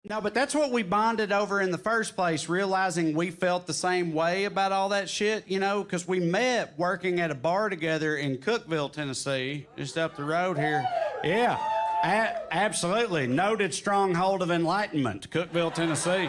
No, but that's what we bonded over in the first place, realizing we felt the same way about all that shit, because we met working at a bar together in Cookeville, Tennessee, just up the road here. Yeah, absolutely. Noted stronghold of enlightenment, Cookeville, Tennessee.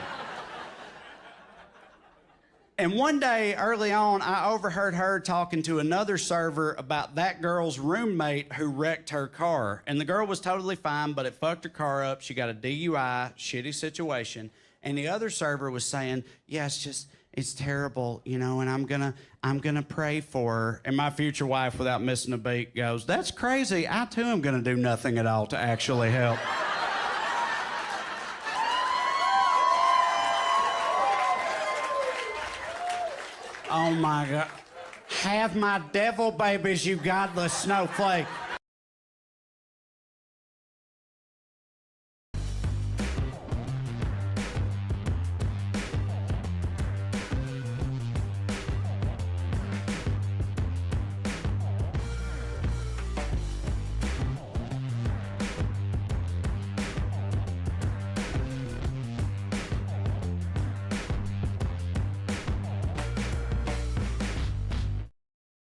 And one day early on, I overheard her talking to another server about that girl's roommate who wrecked her car. And the girl was totally fine, but it fucked her car up. She got a DUI, shitty situation. And the other server was saying, yeah, it's terrible, and I'm gonna pray for her. And my future wife, without missing a beat, goes, that's crazy. I too am gonna do nothing at all to actually help. Oh my God. Have my devil babies, you godless snowflake.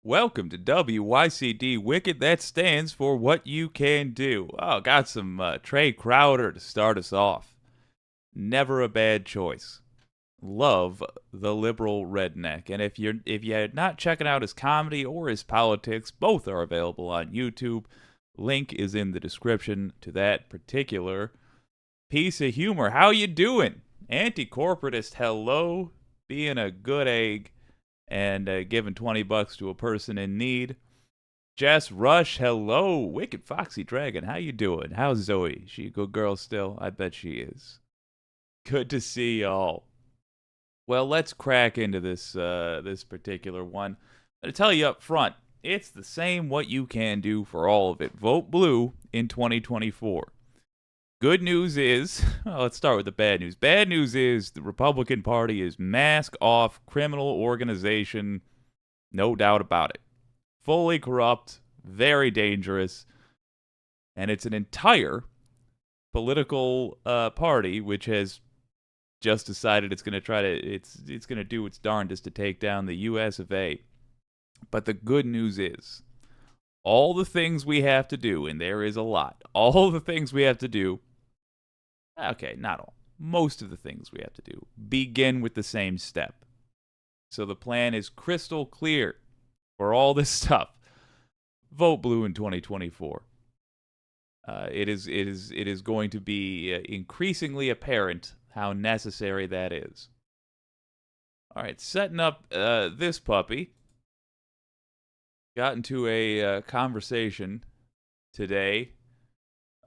Welcome to WYCD Wicked. That stands for What You Can Do. Oh, got some Trey Crowder to start us off. Never a bad choice. Love the liberal redneck. And if you're not checking out his comedy or his politics, both are available on YouTube. Link is in the description to that particular piece of humor. How you doing? Anti-corporatist, hello. Being a good egg. And giving $20 to a person in need. Jess Rush, hello. Wicked Foxy Dragon, how you doing? How's Zoe? She a good girl still? I bet she is. Good to see y'all. Well, let's crack into this particular one. I'm going to tell you up front, it's the same what you can do for all of it. Vote blue in 2024. Good news is, well, let's start with the bad news. Bad news is the Republican Party is mask-off criminal organization, no doubt about it. Fully corrupt, very dangerous, and it's an entire political party which has just decided it's going to try to it's going to do its darndest to take down the U.S. of A. But the good news is, all the things we have to do, and there is a lot, all the things we have to do. Okay, not all. Most of the things we have to do begin with the same step. So the plan is crystal clear for all this stuff. Vote blue in 2024. It is going to be increasingly apparent how necessary that is. All right, setting up this puppy. Got into a conversation today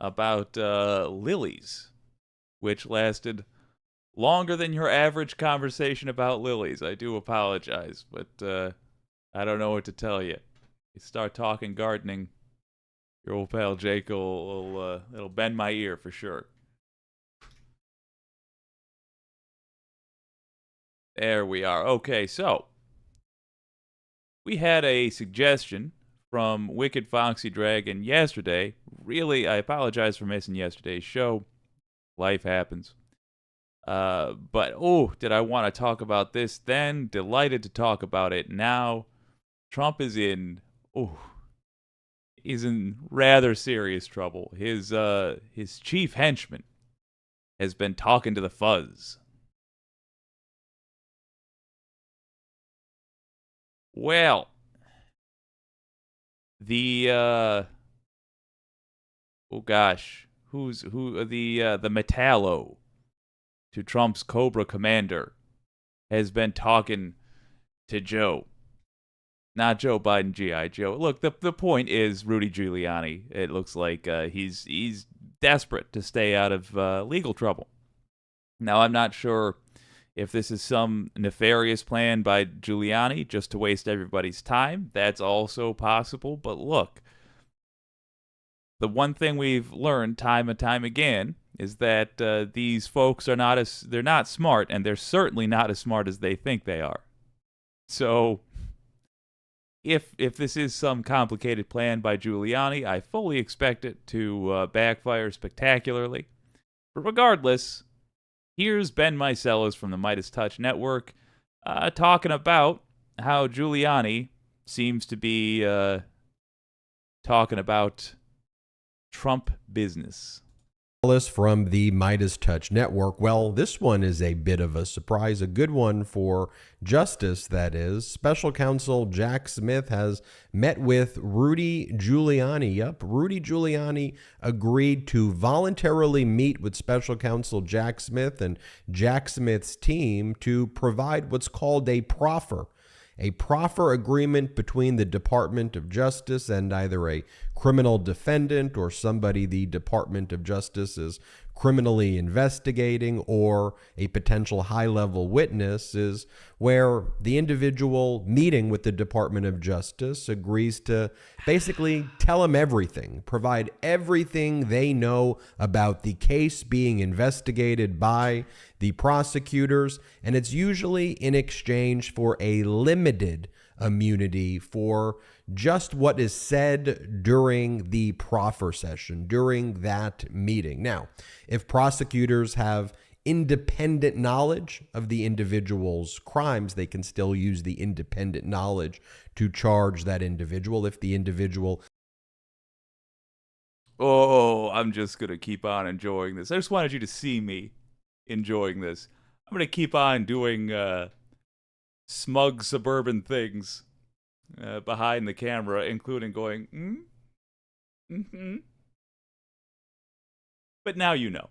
about lilies, which lasted longer than your average conversation about lilies. I do apologize, but I don't know what to tell you. You start talking gardening, your old pal Jake it'll bend my ear for sure. There we are. Okay, so we had a suggestion from Wicked Foxy Dragon yesterday. Really, I apologize for missing yesterday's show. Life happens. But, did I want to talk about this then? Delighted to talk about it now. Trump is he's in rather serious trouble. His chief henchman has been talking to the fuzz. Well, the the Metallo to Trump's Cobra commander has been talking to Joe. Not Joe Biden, G.I. Joe. Look, the point is Rudy Giuliani. It looks like he's desperate to stay out of legal trouble. Now, I'm not sure if this is some nefarious plan by Giuliani just to waste everybody's time. That's also possible. But look, the one thing we've learned time and time again is that these folks they're not smart, and they're certainly not as smart as they think they are. So if this is some complicated plan by Giuliani, I fully expect it to backfire spectacularly. But regardless, Here's Ben Meiselas from the Midas Touch Network talking about how Giuliani seems to be talking about Trump business. From the Midas Touch Network. Well, this one is a bit of a surprise, a good one for justice, that is. Special counsel Jack Smith has met with Rudy Giuliani. Yup, Rudy Giuliani agreed to voluntarily meet with special counsel Jack Smith and Jack Smith's team to provide what's called a proffer agreement between the Department of Justice and either a criminal defendant or somebody the Department of Justice is criminally investigating, or a potential high-level witness, is where the individual meeting with the Department of Justice agrees to basically tell them everything, provide everything they know about the case being investigated by the prosecutors, and it's usually in exchange for a limited immunity for just what is said during the proffer session, during that meeting. Now, if prosecutors have independent knowledge of the individual's crimes, they can still use the independent knowledge to charge that individual. If the individual... Oh, I'm just going to keep on enjoying this. I just wanted you to see me enjoying this. I'm going to keep on doing smug suburban things behind the camera, including going, mm-hmm. But now you know.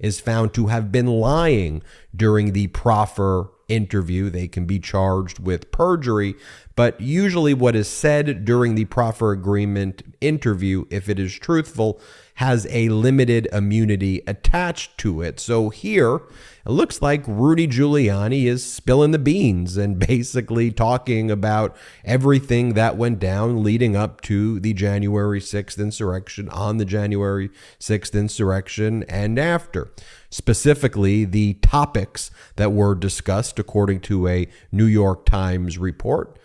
Is found to have been lying during the proffer interview. They can be charged with perjury, but usually what is said during the proffer agreement interview, if it is truthful, has a limited immunity attached to it. So here, it looks like Rudy Giuliani is spilling the beans and basically talking about everything that went down leading up to the January 6th insurrection, on the January 6th insurrection, and after. Specifically, the topics that were discussed, according to a New York Times report.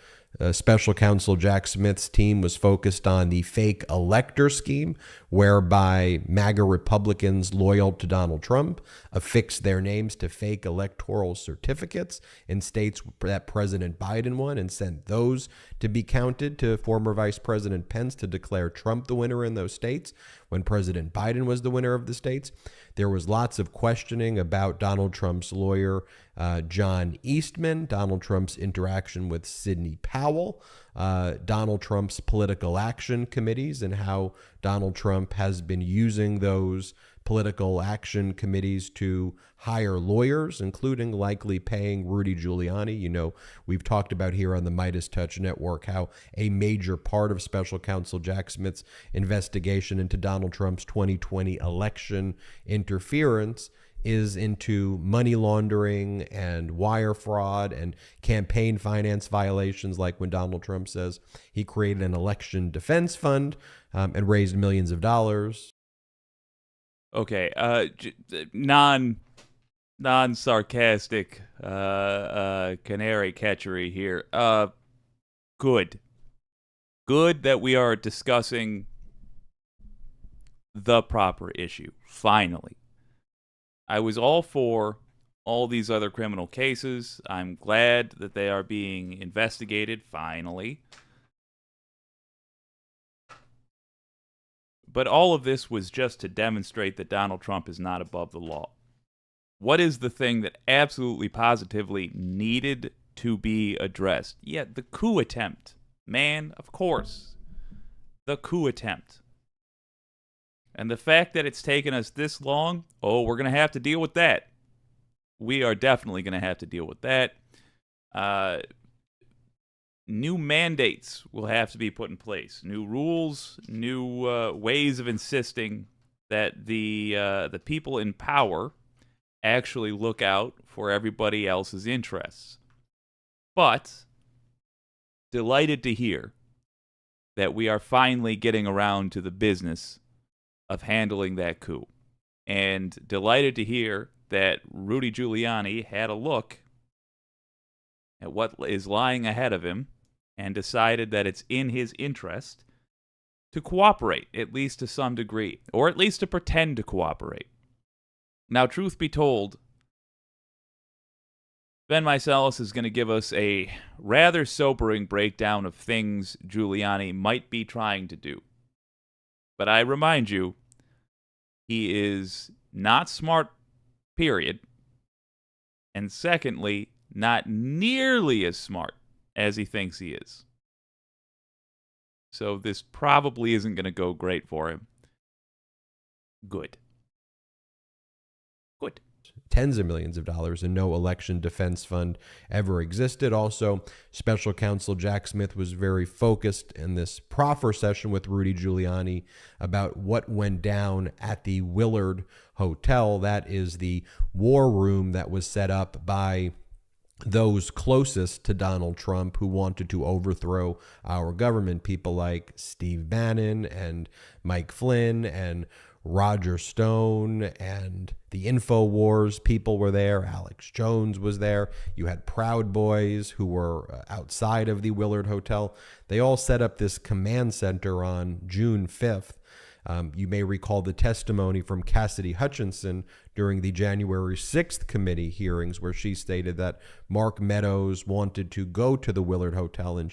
Special counsel Jack Smith's team was focused on the fake elector scheme, whereby MAGA Republicans loyal to Donald Trump affixed their names to fake electoral certificates in states that President Biden won and sent those to be counted to former Vice President Pence to declare Trump the winner in those states when President Biden was the winner of the states. There was lots of questioning about Donald Trump's lawyer, John Eastman, Donald Trump's interaction with Sidney Powell, Donald Trump's political action committees, and how Donald Trump has been using those political action committees to hire lawyers, including likely paying Rudy Giuliani. You know, we've talked about here on the Midas Touch Network how a major part of special counsel Jack Smith's investigation into Donald Trump's 2020 election interference is into money laundering and wire fraud and campaign finance violations, like when Donald Trump says he created an election defense fund and raised millions of dollars. Okay, non-sarcastic canary catchery here. Good that we are discussing the proper issue, finally. I was all for all these other criminal cases. I'm glad that they are being investigated, finally. But all of this was just to demonstrate that Donald Trump is not above the law. What is the thing that absolutely positively needed to be addressed? Yeah, the coup attempt. Man, of course. The coup attempt. And the fact that it's taken us this long, we're going to have to deal with that. We are definitely going to have to deal with that. New mandates will have to be put in place. New rules, new ways of insisting that the people in power actually look out for everybody else's interests. But delighted to hear that we are finally getting around to the business of handling that coup. And delighted to hear that Rudy Giuliani had a look at what is lying ahead of him and decided that it's in his interest to cooperate, at least to some degree, or at least to pretend to cooperate. Now, truth be told, Ben Meiselas is going to give us a rather sobering breakdown of things Giuliani might be trying to do. But I remind you, he is not smart, period. And secondly, not nearly as smart as he thinks he is. So this probably isn't going to go great for him. Good. Tens of millions of dollars, and no election defense fund ever existed. Also, special counsel Jack Smith was very focused in this proffer session with Rudy Giuliani about what went down at the Willard Hotel. That is the war room that was set up by those closest to Donald Trump who wanted to overthrow our government. People like Steve Bannon and Mike Flynn and Roger Stone and the InfoWars people were there. Alex Jones was there. You had Proud Boys who were outside of the Willard Hotel. They all set up this command center on June 5th. You may recall the testimony from Cassidy Hutchinson during the January 6th committee hearings, where she stated that Mark Meadows wanted to go to the Willard Hotel, and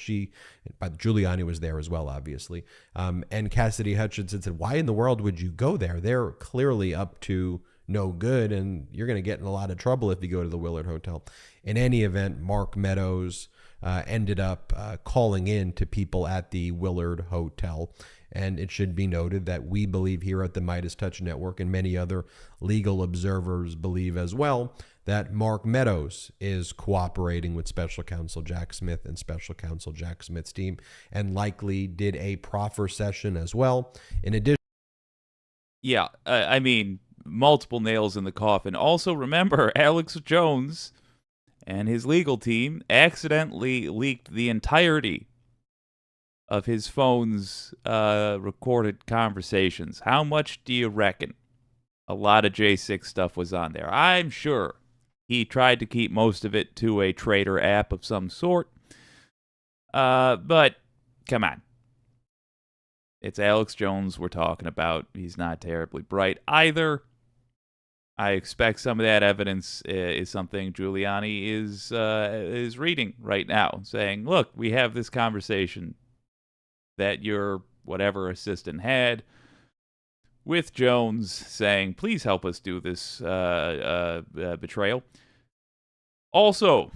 but Giuliani was there as well, obviously. And Cassidy Hutchinson said, "Why in the world would you go there? They're clearly up to no good, and you're going to get in a lot of trouble if you go to the Willard Hotel." In any event, Mark Meadows ended up calling in to people at the Willard Hotel. And it should be noted that we believe here at the Midas Touch Network, and many other legal observers believe as well, that Mark Meadows is cooperating with Special Counsel Jack Smith and Special Counsel Jack Smith's team, and likely did a proffer session as well. In addition, yeah, I mean, multiple nails in the coffin. Also, remember, Alex Jones and his legal team accidentally leaked the entirety of his phone's recorded conversations. How much do you reckon a lot of J6 stuff was on there? I'm sure he tried to keep most of it to a trader app of some sort. But come on. It's Alex Jones we're talking about. He's not terribly bright either. I expect some of that evidence is something Giuliani is reading right now, saying, look, we have this conversation that your whatever assistant had with Jones, saying, please help us do this betrayal. Also,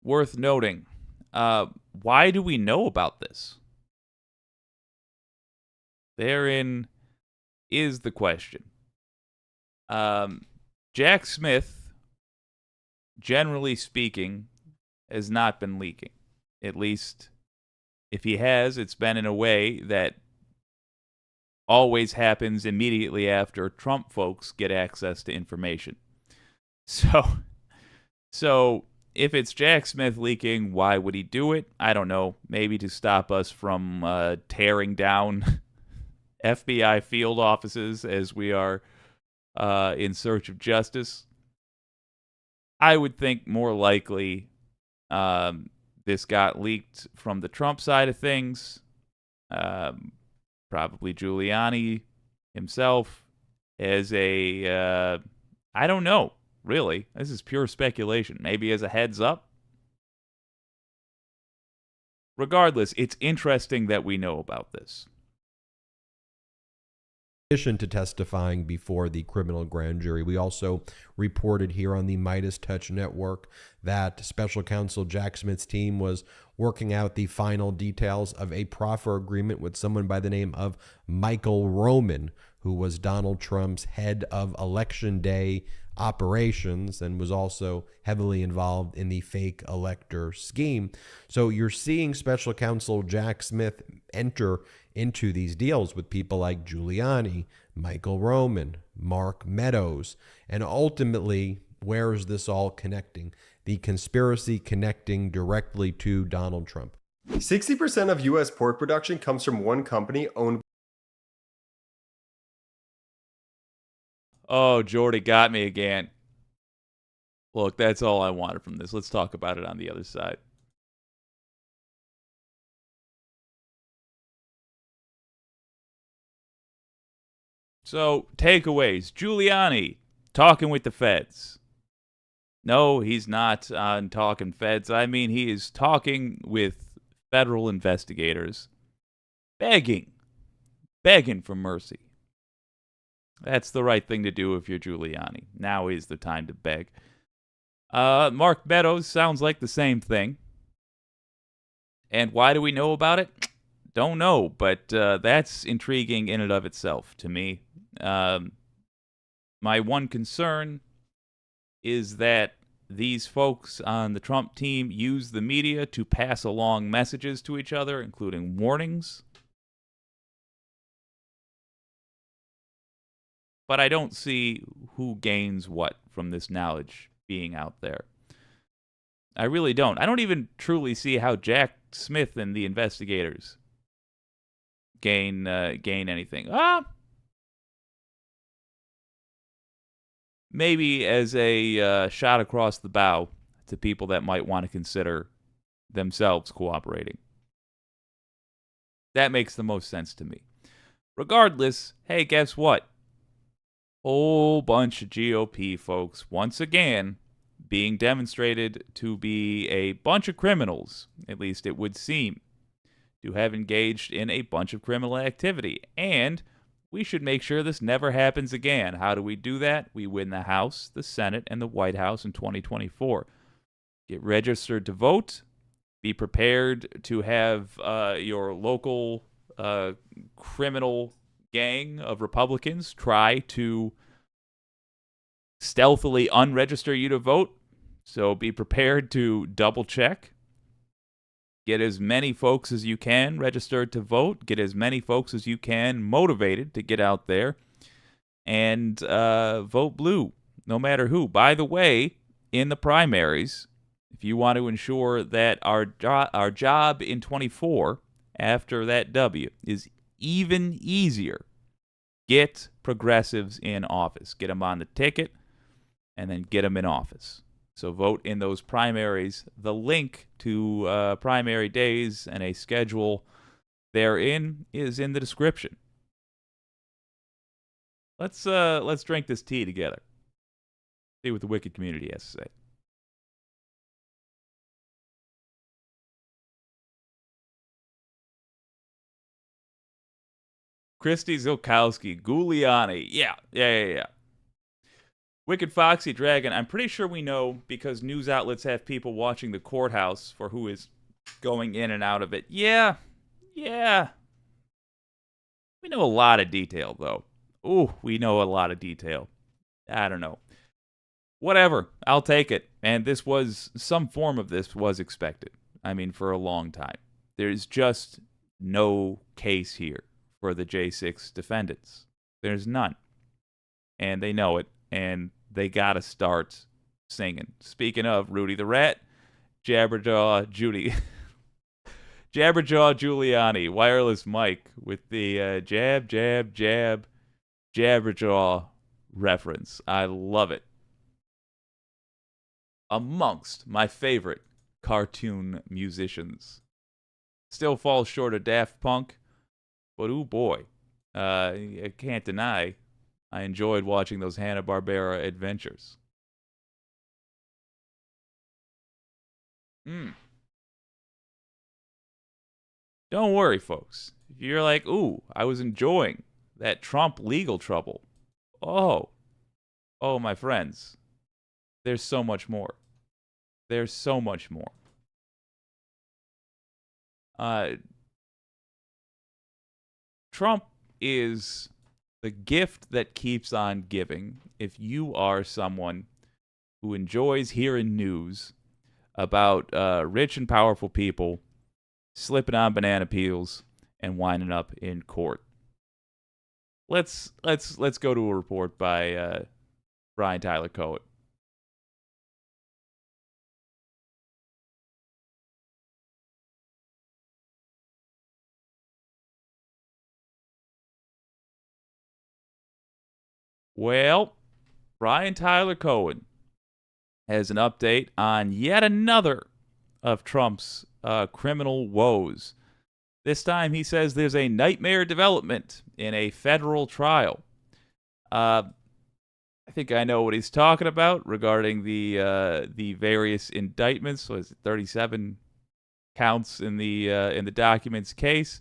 worth noting, why do we know about this? Therein is the question. Jack Smith, generally speaking, has not been leaking. At least, if he has, it's been in a way that always happens immediately after Trump folks get access to information. So if it's Jack Smith leaking, why would he do it? I don't know. Maybe to stop us from tearing down FBI field offices as we are in search of justice. I would think more likely this got leaked from the Trump side of things. Probably Giuliani himself as a, I don't know, really. This is pure speculation. Maybe as a heads up. Regardless, it's interesting that we know about this. In addition to testifying before the criminal grand jury, we also reported here on the Midas Touch Network that Special Counsel Jack Smith's team was working out the final details of a proffer agreement with someone by the name of Michael Roman, who was Donald Trump's head of Election Day operations and was also heavily involved in the fake elector scheme. So you're seeing Special Counsel Jack Smith enter into these deals with people like Giuliani, Michael Roman, Mark Meadows, and ultimately, where is this all connecting? The conspiracy connecting directly to Donald Trump. 60% of U.S. pork production comes from one company owned. Oh, Jordy got me again. Look, that's all I wanted from this. Let's talk about it on the other side. So, takeaways. Giuliani talking with the feds. No, he's not on talking feds. I mean, he is talking with federal investigators, begging for mercy. That's the right thing to do if you're Giuliani. Now is the time to beg. Mark Meadows sounds like the same thing. And why do we know about it? Don't know, but that's intriguing in and of itself to me. My one concern is that these folks on the Trump team use the media to pass along messages to each other, including warnings. But I don't see who gains what from this knowledge being out there. I really don't. I don't even truly see how Jack Smith and the investigators gain anything. Maybe as a shot across the bow to people that might want to consider themselves cooperating. That makes the most sense to me. Regardless, hey, guess what? Whole bunch of GOP folks, once again, being demonstrated to be a bunch of criminals, at least it would seem, to have engaged in a bunch of criminal activity. And we should make sure this never happens again. How do we do that? We win the House, the Senate, and the White House in 2024. Get registered to vote. Be prepared to have your local criminal gang of Republicans try to stealthily unregister you to vote. So be prepared to double check. Get as many folks as you can registered to vote. Get as many folks as you can motivated to get out there and vote blue, no matter who. By the way, in the primaries, if you want to ensure that our job in 24 after that W is even easier, get progressives in office. Get them on the ticket and then get them in office. So vote in those primaries. The link to primary days and a schedule therein is in the description. Let's drink this tea together. See what the Wicked community has to say. Christy Zilkowski, Giuliani. Yeah. Wicked Foxy Dragon. I'm pretty sure we know because news outlets have people watching the courthouse for who is going in and out of it. Yeah. We know a lot of detail, though. Ooh, we know a lot of detail. I don't know. Whatever. I'll take it. And some form of this was expected. I mean, for a long time. There's just no case here for the J6 defendants. There's none. And they know it. And they gotta start singing. Speaking of Rudy the Rat, Jabberjaw Giuliani, wireless mic with the jab, Jabberjaw reference. I love it. Amongst my favorite cartoon musicians. Still falls short of Daft Punk, but ooh boy, I can't deny I enjoyed watching those Hanna-Barbera adventures. Don't worry, folks. If you're like, ooh, I was enjoying that Trump legal trouble. Oh, my friends. There's so much more. There's so much more. Trump is the gift that keeps on giving. If you are someone who enjoys hearing news about rich and powerful people slipping on banana peels and winding up in court. Let's go to a report by Brian Tyler Cohen. Well, Brian Tyler Cohen has an update on yet another of Trump's criminal woes. This time he says there's a nightmare development in a federal trial. I think I know what he's talking about regarding the various indictments. Was it 37 counts in the documents case?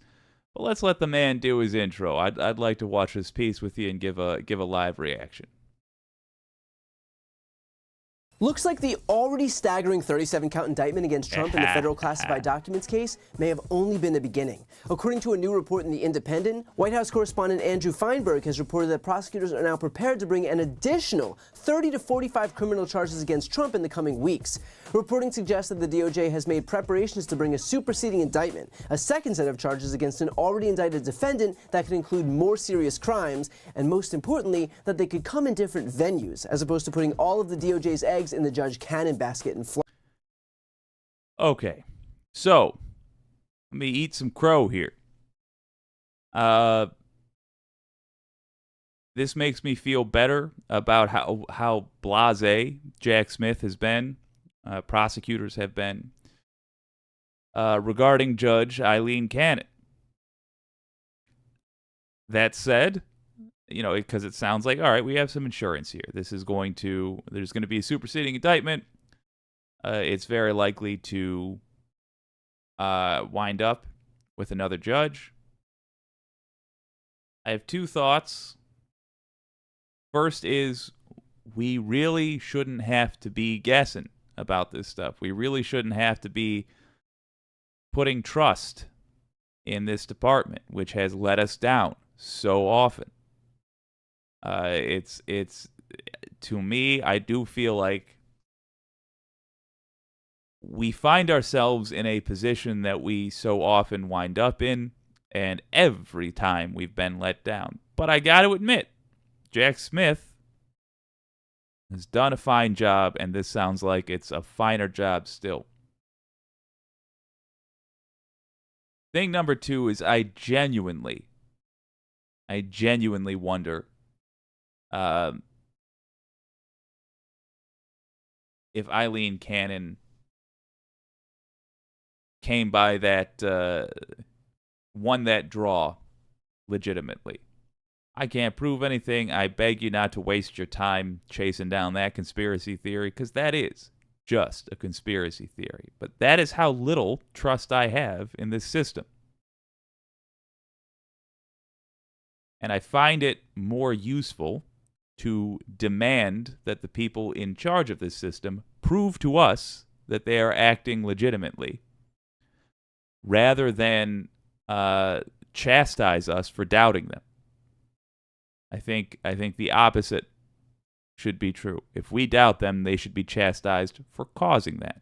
But let's let the man do his intro. I'd like to watch this piece with you and give a live reaction. Looks like the already staggering 37-count indictment against Trump in the federal classified documents case may have only been the beginning. According to a new report in The Independent, White House correspondent Andrew Feinberg has reported that prosecutors are now prepared to bring an additional 30 to 45 criminal charges against Trump in the coming weeks. Reporting suggests that the DOJ has made preparations to bring a superseding indictment, a second set of charges against an already indicted defendant that could include more serious crimes, and most importantly, that they could come in different venues, as opposed to putting all of the DOJ's eggs in the Judge Cannon basket in Florida. Okay, so let me eat some crow here. This makes me feel better about how blasé Jack Smith has been, prosecutors have been, regarding Judge Eileen Cannon. That said, because it sounds like, all right, we have some insurance here. There's going to be a superseding indictment. It's very likely to wind up with another judge. I have two thoughts. First is, we really shouldn't have to be guessing about this stuff. We really shouldn't have to be putting trust in this department, which has let us down so often. It's to me, I do feel like we find ourselves in a position that we so often wind up in, and every time we've been let down. But I got to admit, Jack Smith has done a fine job, and this sounds like it's a finer job still. Thing number two is I genuinely wonder if Eileen Cannon came by that, won that draw legitimately. I can't prove anything. I beg you not to waste your time chasing down that conspiracy theory, because that is just a conspiracy theory. But that is how little trust I have in this system. And I find it more useful to demand that the people in charge of this system prove to us that they are acting legitimately, rather than chastise us for doubting them. I think the opposite should be true. If we doubt them, they should be chastised for causing that.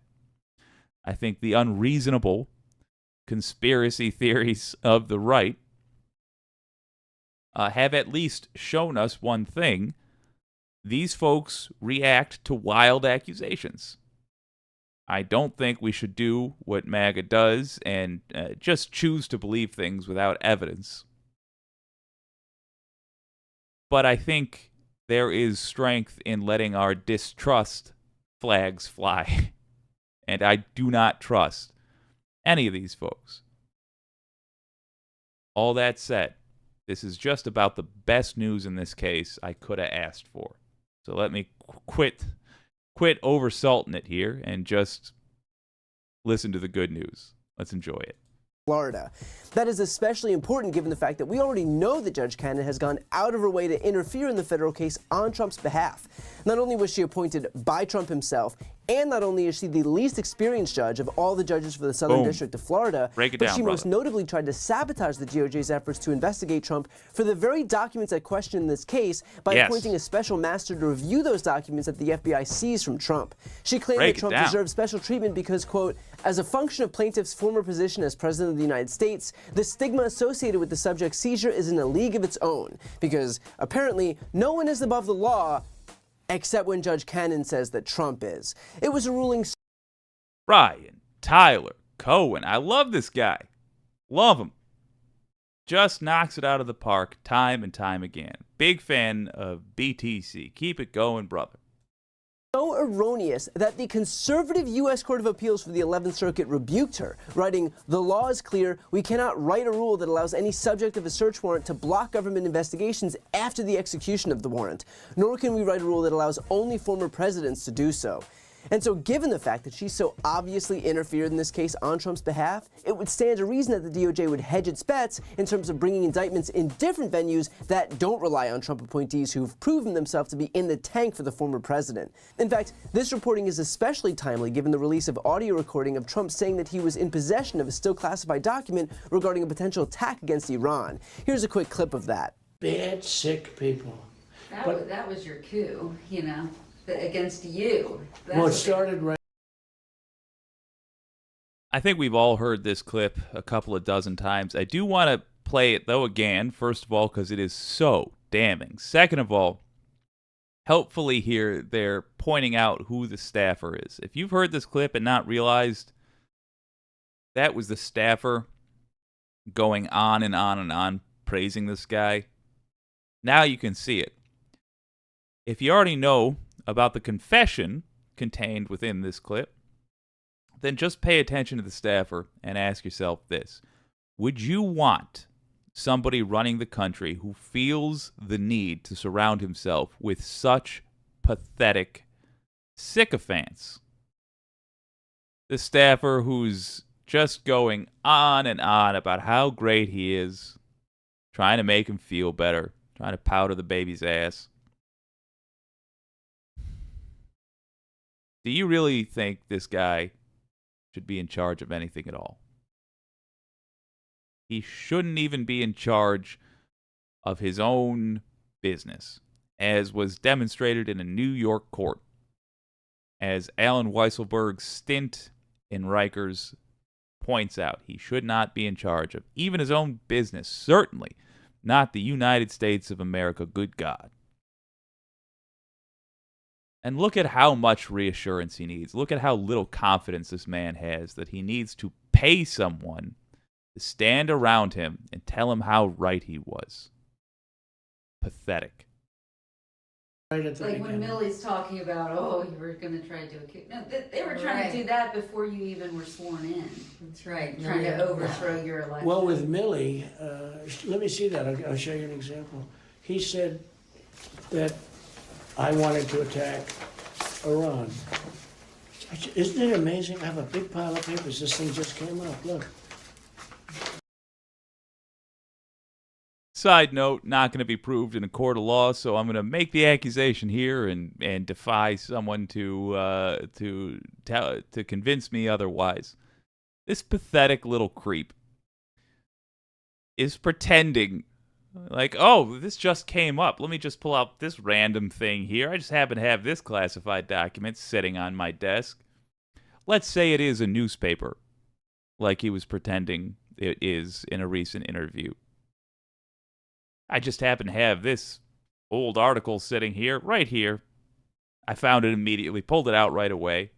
I think the unreasonable conspiracy theories of the right have at least shown us one thing. These folks react to wild accusations. I don't think we should do what MAGA does and just choose to believe things without evidence. But I think there is strength in letting our distrust flags fly. And I do not trust any of these folks. All that said, this is just about the best news in this case I could have asked for. So let me quit oversalting it here and just listen to the good news. Let's enjoy it. Florida. That is especially important given the fact that we already know that Judge Cannon has gone out of her way to interfere in the federal case on Trump's behalf. Not only was she appointed by Trump himself, and not only is she the least experienced judge of all the judges for the Southern District of Florida, but she most notably tried to sabotage the DOJ's efforts to investigate Trump for the very documents at question in this case by appointing a special master to review those documents that the FBI seized from Trump. She claimed that Trump deserved special treatment because, quote, as a function of plaintiff's former position as president of the United States, the stigma associated with the subject's seizure is in a league of its own, because apparently no one is above the law except when Judge Cannon says that Trump is. It was a ruling. Brian Tyler Cohen. I love this guy. Love him. Just knocks it out of the park time and time again. Big fan of BTC. Keep it going, brother. So erroneous that the conservative U.S. Court of Appeals for the 11th Circuit rebuked her, writing, "The law is clear. We cannot write a rule that allows any subject of a search warrant to block government investigations after the execution of the warrant, nor can we write a rule that allows only former presidents to do so." And so given the fact that she so obviously interfered in this case on Trump's behalf, it would stand to reason that the DOJ would hedge its bets in terms of bringing indictments in different venues that don't rely on Trump appointees who've proven themselves to be in the tank for the former president. In fact, this reporting is especially timely given the release of audio recording of Trump saying that he was in possession of a still classified document regarding a potential attack against Iran. Here's a quick clip of that. Bad, sick people. That was your coup, you know, against you. Well, it started right. I think we've all heard this clip a couple of dozen times. I do want to play it, though, again, first of all, because it is so damning. Second of all, helpfully here, they're pointing out who the staffer is. If you've heard this clip and not realized that was the staffer going on and on and on praising this guy, now you can see it. If you already know about the confession contained within this clip, then just pay attention to the staffer and ask yourself this. Would you want somebody running the country who feels the need to surround himself with such pathetic sycophants? The staffer who's just going on and on about how great he is, trying to make him feel better, trying to powder the baby's ass. Do you really think this guy should be in charge of anything at all? He shouldn't even be in charge of his own business, as was demonstrated in a New York court, as Alan Weisselberg's stint in Rikers points out. He should not be in charge of even his own business, certainly not the United States of America, good God. And look at how much reassurance he needs. Look at how little confidence this man has that he needs to pay someone to stand around him and tell him how right he was. Pathetic. Right at the Like when beginning. Millie's talking about, oh, you were going to try to do a coup. No, they were trying to do that before you even were sworn in. That's right. Trying to overthrow your election. Well, with Millie, let me see that. I'll show you an example. He said that I wanted to attack Iran. Isn't it amazing? I have a big pile of papers. This thing just came up. Look. Side note, not going to be proved in a court of law, so I'm going to make the accusation here and defy someone to convince me otherwise. This pathetic little creep is pretending like, oh, this just came up. Let me just pull out this random thing here. I just happen to have this classified document sitting on my desk. Let's say it is a newspaper, like he was pretending it is in a recent interview. I just happen to have this old article sitting here, right here. I found it immediately, pulled it out right away.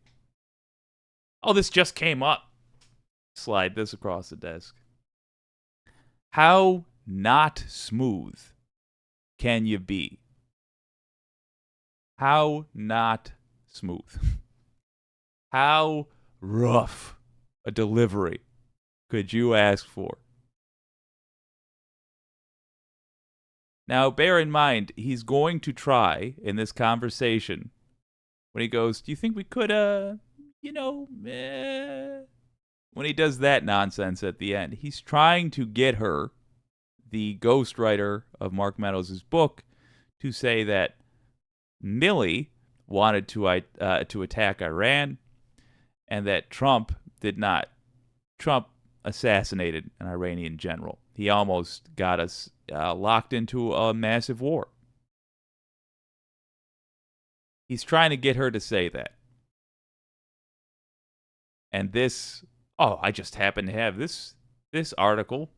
Oh, this just came up. Slide this across the desk. How not smooth can you be? How not smooth? How rough a delivery could you ask for? Now, bear in mind, he's going to try in this conversation when he goes, do you think we could, when he does that nonsense at the end, he's trying to get her, the ghostwriter of Mark Meadows' book, to say that Milley wanted to attack Iran and that Trump did not. Trump assassinated an Iranian general. He almost got us locked into a massive war. He's trying to get her to say that. And this, I just happen to have this article,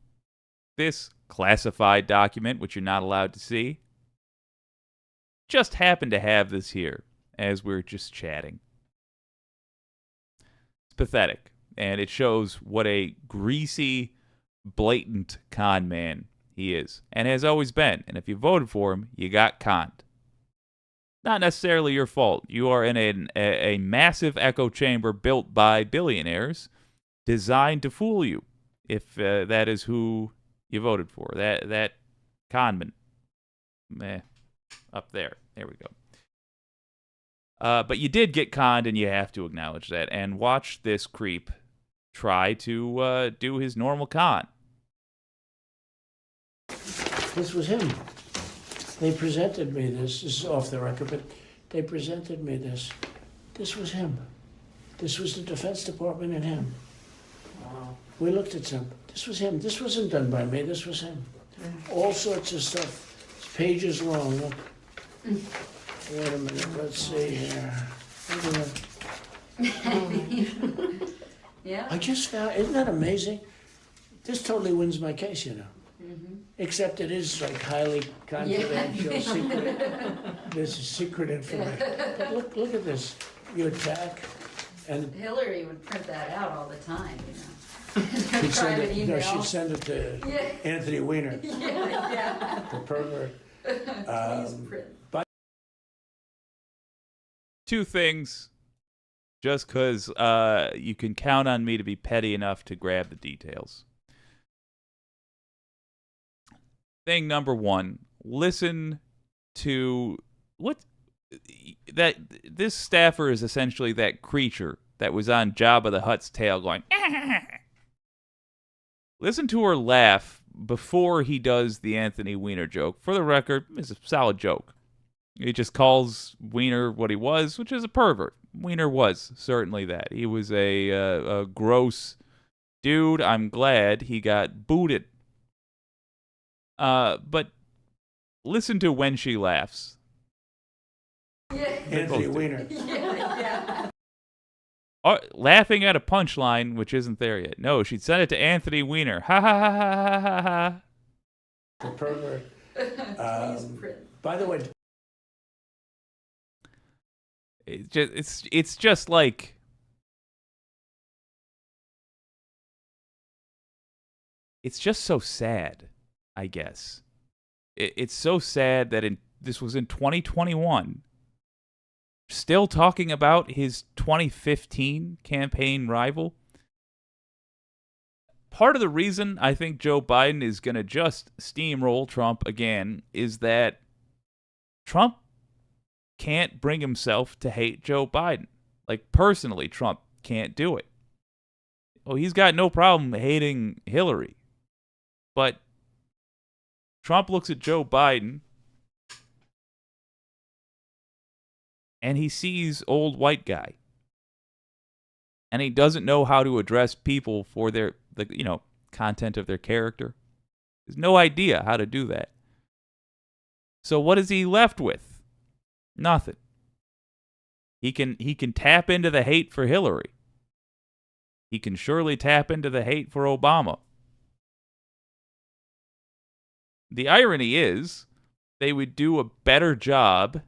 this classified document, which you're not allowed to see. Just happen to have this here as we're just chatting. It's pathetic. And it shows what a greasy, blatant con man he is. And has always been. And if you voted for him, you got conned. not necessarily your fault. You are in a massive echo chamber built by billionaires designed to fool you, if that is who you voted for. That conman. Up there. There we go. But you did get conned, and you have to acknowledge that. And watch this creep try to do his normal con. This was him. They presented me this. This is off the record, but they presented me this. This was him. This was the Defense Department and him. Wow. We looked at him. This was him. This wasn't done by me. This was him. All sorts of stuff. It's pages long. Look. Wait a minute. Let's see here. Wait a minute. Yeah. I just found, isn't that amazing? This totally wins my case, you know. Except it is like highly confidential, secret. This is secret information. But look at this. You attack, and Hillary would print that out all the time, you know. she'd send Private it. email. No, she'd send it to Anthony Weiner, Yeah. the pervert. Please print. Two things, just because you can count on me to be petty enough to grab the details. Thing number one, listen to this staffer is essentially that creature that was on Jabba the Hutt's tail going, listen to her laugh before he does the Anthony Weiner joke. For the record, it's a solid joke. He just calls Weiner what he was, which is a pervert. Weiner was certainly that. He was a gross dude. I'm glad he got booted. But listen to when she laughs. Anthony Weiner. Laughing at a punchline which isn't there yet. No, she'd send it to Anthony Weiner. Ha ha ha ha ha ha ha. The pervert. Please print. By the way, It's just like it's just so sad, I guess. It's so sad that this was in 2021, still talking about his 2015 campaign rival. Part of the reason I think Joe Biden is going to just steamroll Trump again is that Trump can't bring himself to hate Joe Biden. Like, personally, Trump can't do it. Oh, he's got no problem hating Hillary. But Trump looks at Joe Biden and he sees old white guy. And he doesn't know how to address people for the content of their character. There's no idea how to do that. So what is he left with? Nothing. He can tap into the hate for Hillary. He can surely tap into the hate for Obama. The irony is, they would do a better job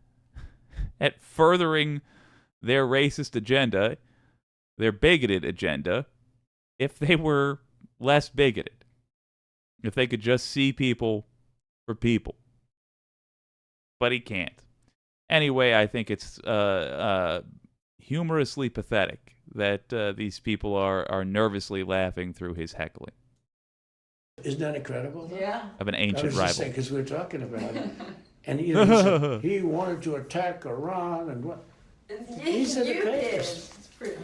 at furthering their racist agenda, their bigoted agenda, if they were less bigoted. If they could just see people for people. But he can't. Anyway, I think it's humorously pathetic that these people are nervously laughing through his heckling. isn't that incredible? Yeah. Of an I ancient was just rival. because we were talking about it. And he said he wanted to attack Iran and what? These are the You did. papers. It's pretty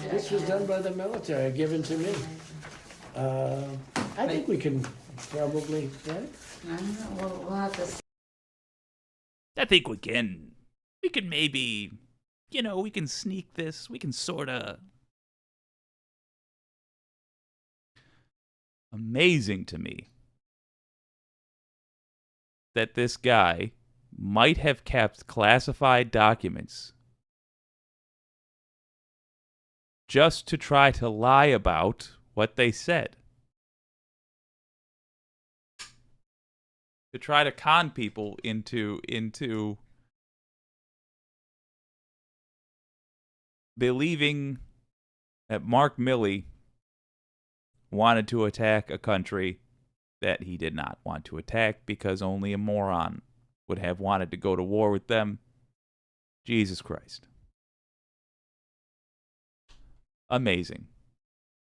This was done by the military, given to me. I think we can probably, right? I don't know. We'll have to see. I think we can maybe, we can sneak this. We can sort of. Amazing to me that this guy might have kept classified documents just to try to lie about what they said. To try to con people into believing that Mark Milley wanted to attack a country that he did not want to attack because only a moron would have wanted to go to war with them. Jesus Christ. Amazing.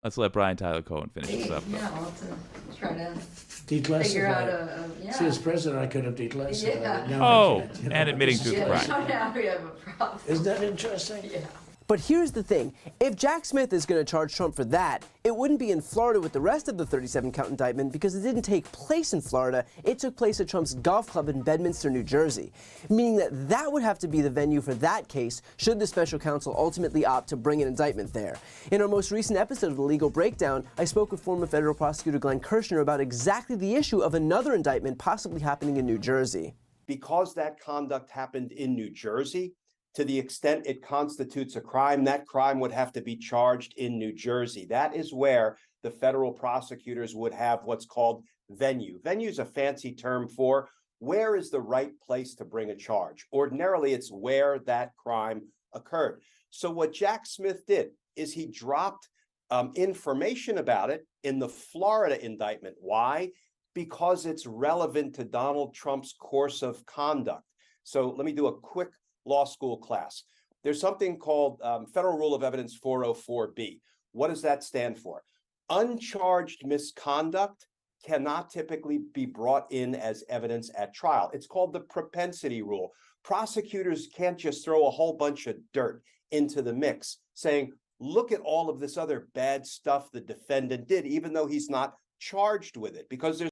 Let's let Brian Tyler Cohen finish this up. Yeah, I'll have to try to figure out Declassify. yeah. See, as president, I could have declassified Yeah. it. Now I Oh, can't, you know. and admitting to the Yeah, crime. so now we have a problem. Isn't that interesting? Yeah. But here's the thing. If Jack Smith is going to charge Trump for that, it wouldn't be in Florida with the rest of the 37-count indictment because it didn't take place in Florida. It took place at Trump's golf club in Bedminster, New Jersey, meaning that that would have to be the venue for that case should the special counsel ultimately opt to bring an indictment there. In our most recent episode of The Legal Breakdown, I spoke with former federal prosecutor Glenn Kirshner about exactly the issue of another indictment possibly happening in New Jersey. Because that conduct happened in New Jersey, to the extent it constitutes a crime, that crime would have to be charged in New Jersey. That is where the federal prosecutors would have what's called venue. Venue is a fancy term for where is the right place to bring a charge. Ordinarily, it's where that crime occurred. So what Jack Smith did is he dropped information about it in the Florida indictment. Why? Because it's relevant to Donald Trump's course of conduct. So let me do a quick law school class. There's something called Federal Rule of Evidence 404B. What does that stand for? Uncharged misconduct cannot typically be brought in as evidence at trial. It's called the propensity rule. Prosecutors can't just throw a whole bunch of dirt into the mix saying, look at all of this other bad stuff the defendant did, even though he's not charged with it, because there's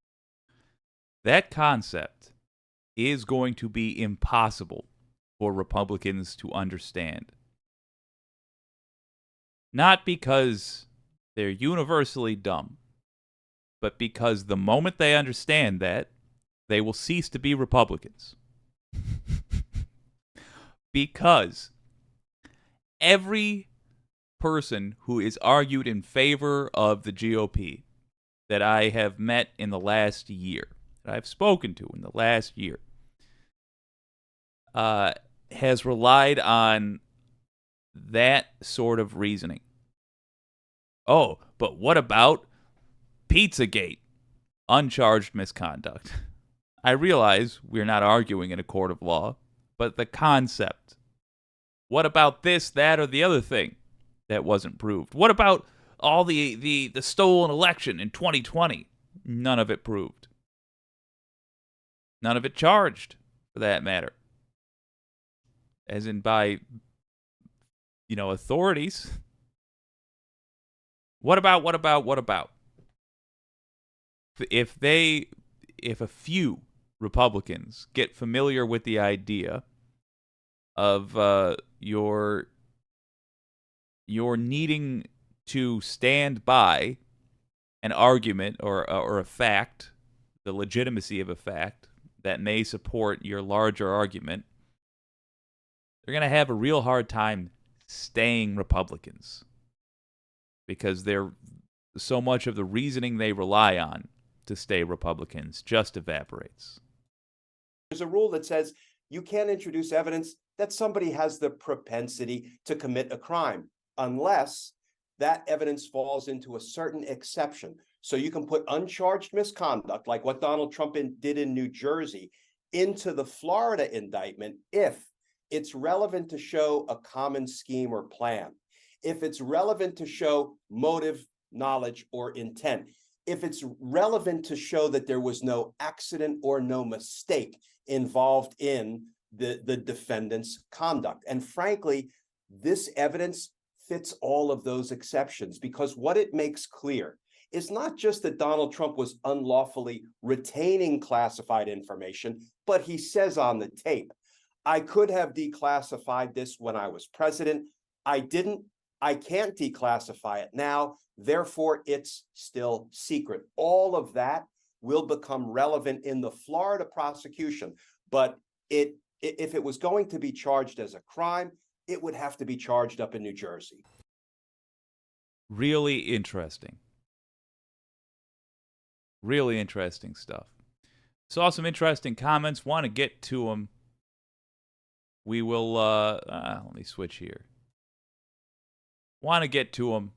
That concept is going to be impossible for Republicans to understand. Not because they're universally dumb, but because the moment they understand that, they will cease to be Republicans. Because every person who is argued in favor of the GOP that I have met in the last year, that I've spoken to in the last year, has relied on that sort of reasoning. Oh, but what about Pizzagate? Uncharged misconduct. I realize we're not arguing in a court of law, but the concept. What about this, that, or the other thing that wasn't proved? What about all the stolen election in 2020? None of it proved. None of it charged, for that matter. As in by, authorities. What about? If a few Republicans get familiar with the idea of your needing to stand by an argument or a fact, the legitimacy of a fact that may support your larger argument, they're going to have a real hard time staying Republicans because so much of the reasoning they rely on to stay Republicans just evaporates. There's a rule that says you can't introduce evidence that somebody has the propensity to commit a crime unless that evidence falls into a certain exception. So you can put uncharged misconduct, like what Donald Trump did in New Jersey, into the Florida indictment if it's relevant to show a common scheme or plan, if it's relevant to show motive, knowledge, or intent, if it's relevant to show that there was no accident or no mistake involved in the defendant's conduct. And frankly, this evidence fits all of those exceptions because what it makes clear is not just that Donald Trump was unlawfully retaining classified information, but he says on the tape, I could have declassified this when I was president. I didn't. I can't declassify it now. Therefore, it's still secret. All of that will become relevant in the Florida prosecution. But if it was going to be charged as a crime, it would have to be charged up in New Jersey. Really interesting. Really interesting stuff. Saw some interesting comments. Want to get to them. We will, let me switch here. Want to get to them.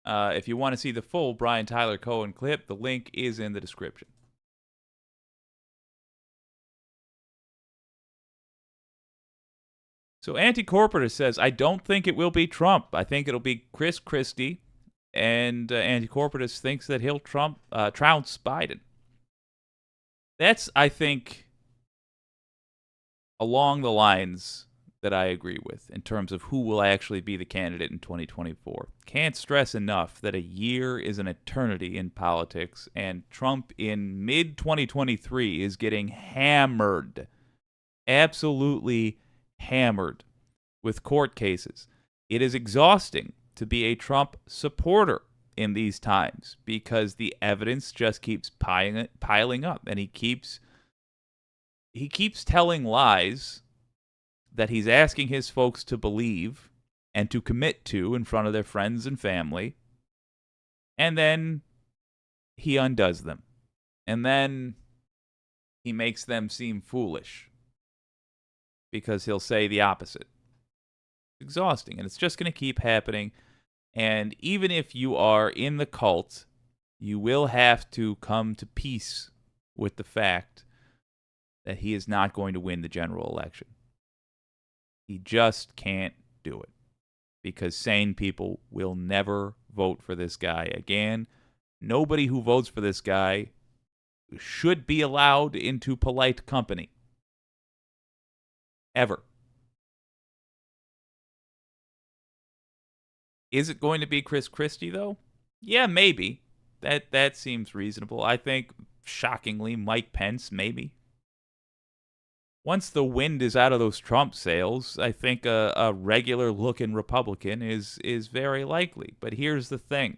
If you want to see the full Brian Tyler Cohen clip, the link is in the description. So Anti-Corporatist says, I don't think it will be Trump. I think it'll be Chris Christie. And Anti-Corporatist thinks that he'll trounce Biden. That's, I think, along the lines that I agree with in terms of who will actually be the candidate in 2024. Can't stress enough that a year is an eternity in politics, and Trump in mid-2023 is getting hammered, absolutely hammered with court cases. It is exhausting to be a Trump supporter in these times because the evidence just keeps piling up, and he keeps telling lies that he's asking his folks to believe and to commit to in front of their friends and family, and then he undoes them, and then he makes them seem foolish because he'll say the opposite. It's exhausting, and it's just going to keep happening. And even if you are in the cult, you will have to come to peace with the fact that he is not going to win the general election. He just can't do it because sane people will never vote for this guy again. Nobody who votes for this guy should be allowed into polite company. Ever. Is it going to be Chris Christie, though? Yeah, maybe. That seems reasonable. I think, shockingly, Mike Pence, maybe. Once the wind is out of those Trump sails, I think a regular-looking Republican is very likely. But here's the thing.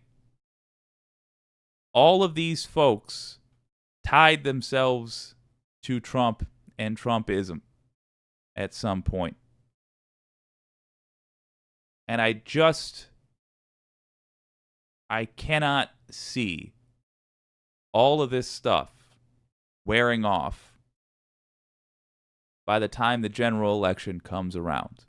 All of these folks tied themselves to Trump and Trumpism at some point. And I cannot see all of this stuff wearing off by the time the general election comes around.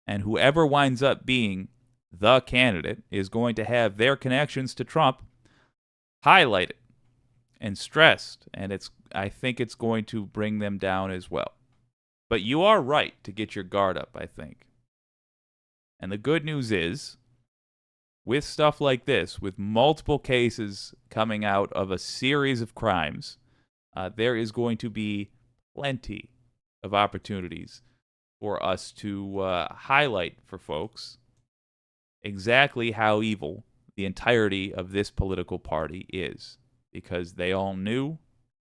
And whoever winds up being the candidate is going to have their connections to Trump highlighted and stressed. And I think it's going to bring them down as well. But you are right to get your guard up, I think. And the good news is, with stuff like this, with multiple cases coming out of a series of crimes, there is going to be plenty of opportunities for us to highlight for folks exactly how evil the entirety of this political party is, because they all knew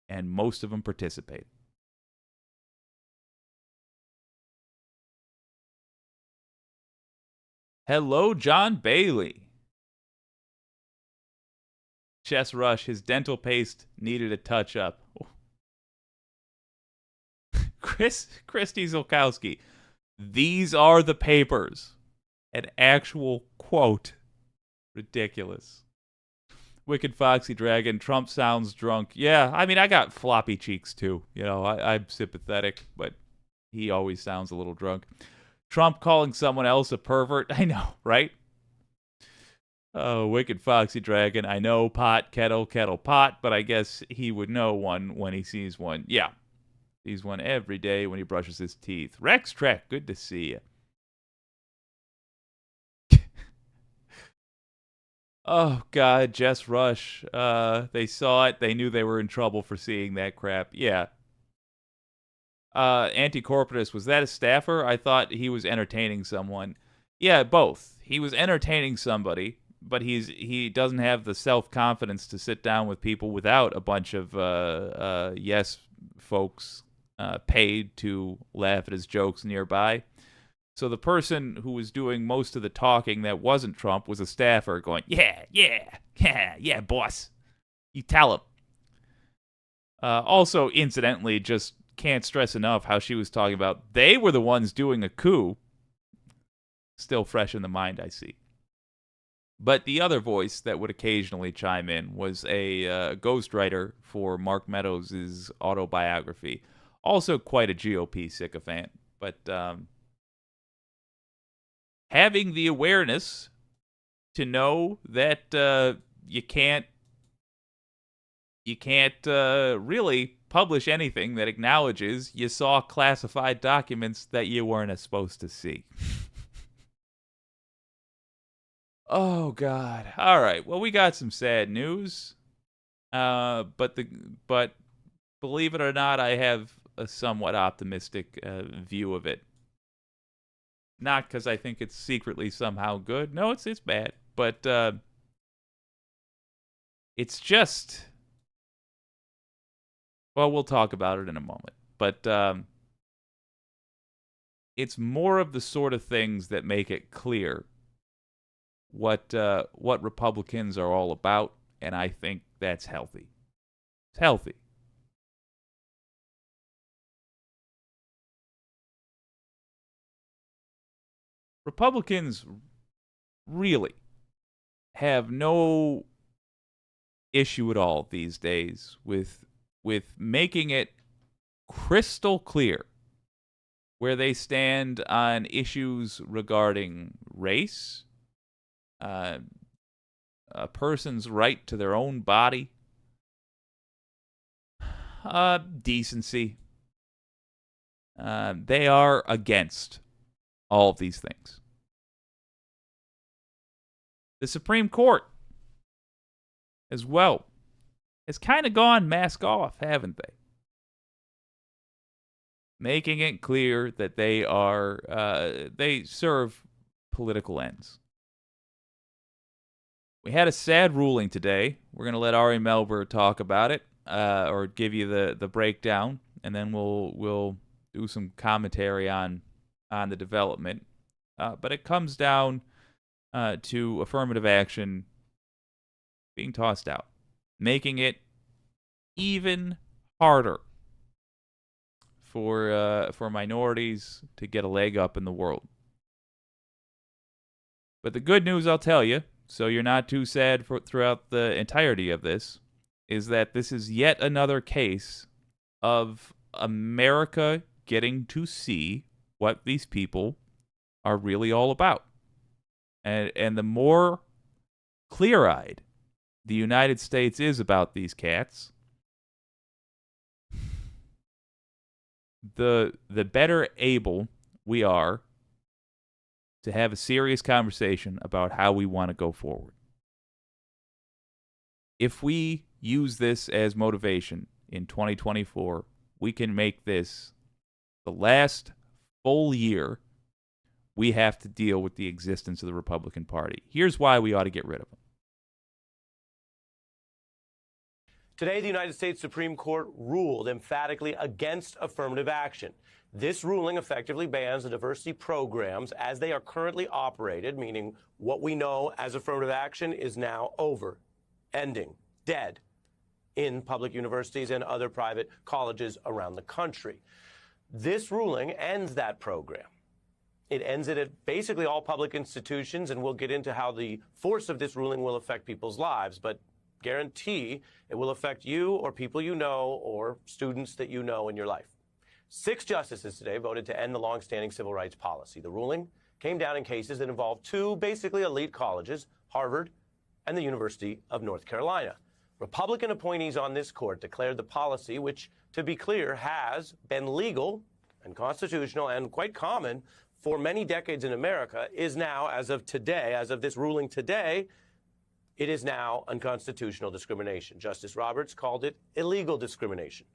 and most of them participated. Hello, John Bailey. Chess Rush, his dental paste needed a touch-up. Christy Zolkowski, these are the papers. An actual quote. Ridiculous. Wicked Foxy Dragon, Trump sounds drunk. Yeah, I mean, I got floppy cheeks too. You know, I'm sympathetic, but he always sounds a little drunk. Trump calling someone else a pervert. I know, right? Oh, Wicked Foxy Dragon. I know pot, kettle, kettle, pot, but I guess he would know one when he sees one. Yeah. Sees one every day when he brushes his teeth. Rex Trek, good to see you. Oh, God, Jess Rush. They saw it. They knew they were in trouble for seeing that crap. Yeah. Anti-Corporatist, was that a staffer? I thought he was entertaining someone. Yeah, both. He was entertaining somebody, but he doesn't have the self-confidence to sit down with people without a bunch of yes folks paid to laugh at his jokes nearby. So the person who was doing most of the talking that wasn't Trump was a staffer going, yeah, boss. You tell him. Also, incidentally, just can't stress enough how she was talking about they were the ones doing a coup. Still fresh in the mind, I see. But the other voice that would occasionally chime in was a ghostwriter for Mark Meadows' autobiography. Also quite a GOP sycophant. But having the awareness to know that you can't really publish anything that acknowledges you saw classified documents that you weren't supposed to see. Oh, God. All right. Well, we got some sad news. But believe it or not, I have a somewhat optimistic view of it. Not because I think it's secretly somehow good. No, it's bad. But it's just... Well, we'll talk about it in a moment. But it's more of the sort of things that make it clear what Republicans are all about, and I think that's healthy. It's healthy. Republicans really have no issue at all these days with making it crystal clear where they stand on issues regarding race, a person's right to their own body, decency. They are against all of these things. The Supreme Court, as well, has kind of gone mask off, haven't they? Making it clear that they serve political ends. We had a sad ruling today. We're going to let Ari Melber talk about it, or give you the breakdown, and then we'll do some commentary on the development. But it comes down to affirmative action being tossed out, making it even harder for minorities to get a leg up in the world. But the good news, I'll tell you, so you're not too sad throughout the entirety of this, is that this is yet another case of America getting to see what these people are really all about. And the more clear-eyed the United States is about these cats, the better able we are to have a serious conversation about how we want to go forward. If we use this as motivation in 2024, we can make this the last full year we have to deal with the existence of the Republican Party. Here's why we ought to get rid of them. Today, the United States Supreme Court ruled emphatically against affirmative action. This ruling effectively bans the diversity programs as they are currently operated, meaning what we know as affirmative action is now over, ending, dead, in public universities and other private colleges around the country. This ruling ends that program. It ends it at basically all public institutions, and we'll get into how the force of this ruling will affect people's lives, but guarantee it will affect you or people you know or students that you know in your life. 6 justices today voted to end the longstanding civil rights policy. The ruling came down in cases that involved 2 basically elite colleges, Harvard and the University of North Carolina. Republican appointees on this court declared the policy, which, to be clear, has been legal and constitutional and quite common for many decades in America, is now, as of today, as of this ruling today, it is now unconstitutional discrimination. Justice Roberts called it illegal discrimination.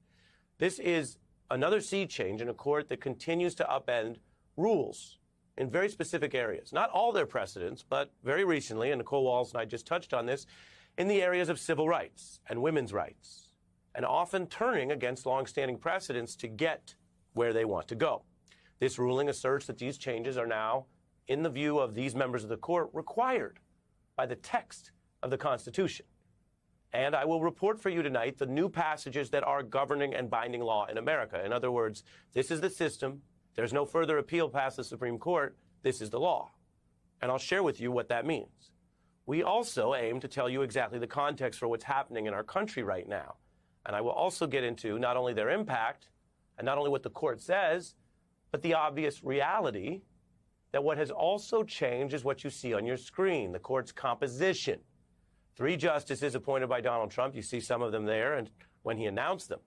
This is another sea change in a court that continues to upend rules in very specific areas. Not all their precedents, but very recently, and Nicole Walls and I just touched on this, in the areas of civil rights and women's rights, and often turning against longstanding precedents to get where they want to go. This ruling asserts that these changes are now, in the view of these members of the court, required by the text of the Constitution. And I will report for you tonight the new passages that are governing and binding law in America. In other words, this is the system. There's no further appeal past the Supreme Court. This is the law. And I'll share with you what that means. We also aim to tell you exactly the context for what's happening in our country right now. And I will also get into not only their impact and not only what the court says, but the obvious reality that what has also changed is what you see on your screen, the court's composition. 3 justices appointed by Donald Trump, you see some of them there and when he announced them.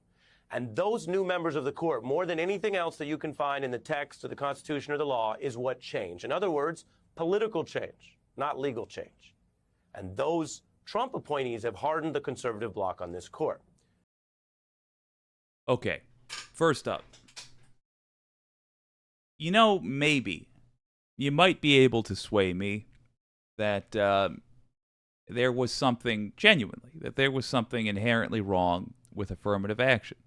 And those new members of the court, more than anything else that you can find in the text of the Constitution or the law, is what changed. In other words, political change, not legal change. And those Trump appointees have hardened the conservative bloc on this court. Okay, first up, maybe you might be able to sway me that there was something inherently wrong with affirmative action.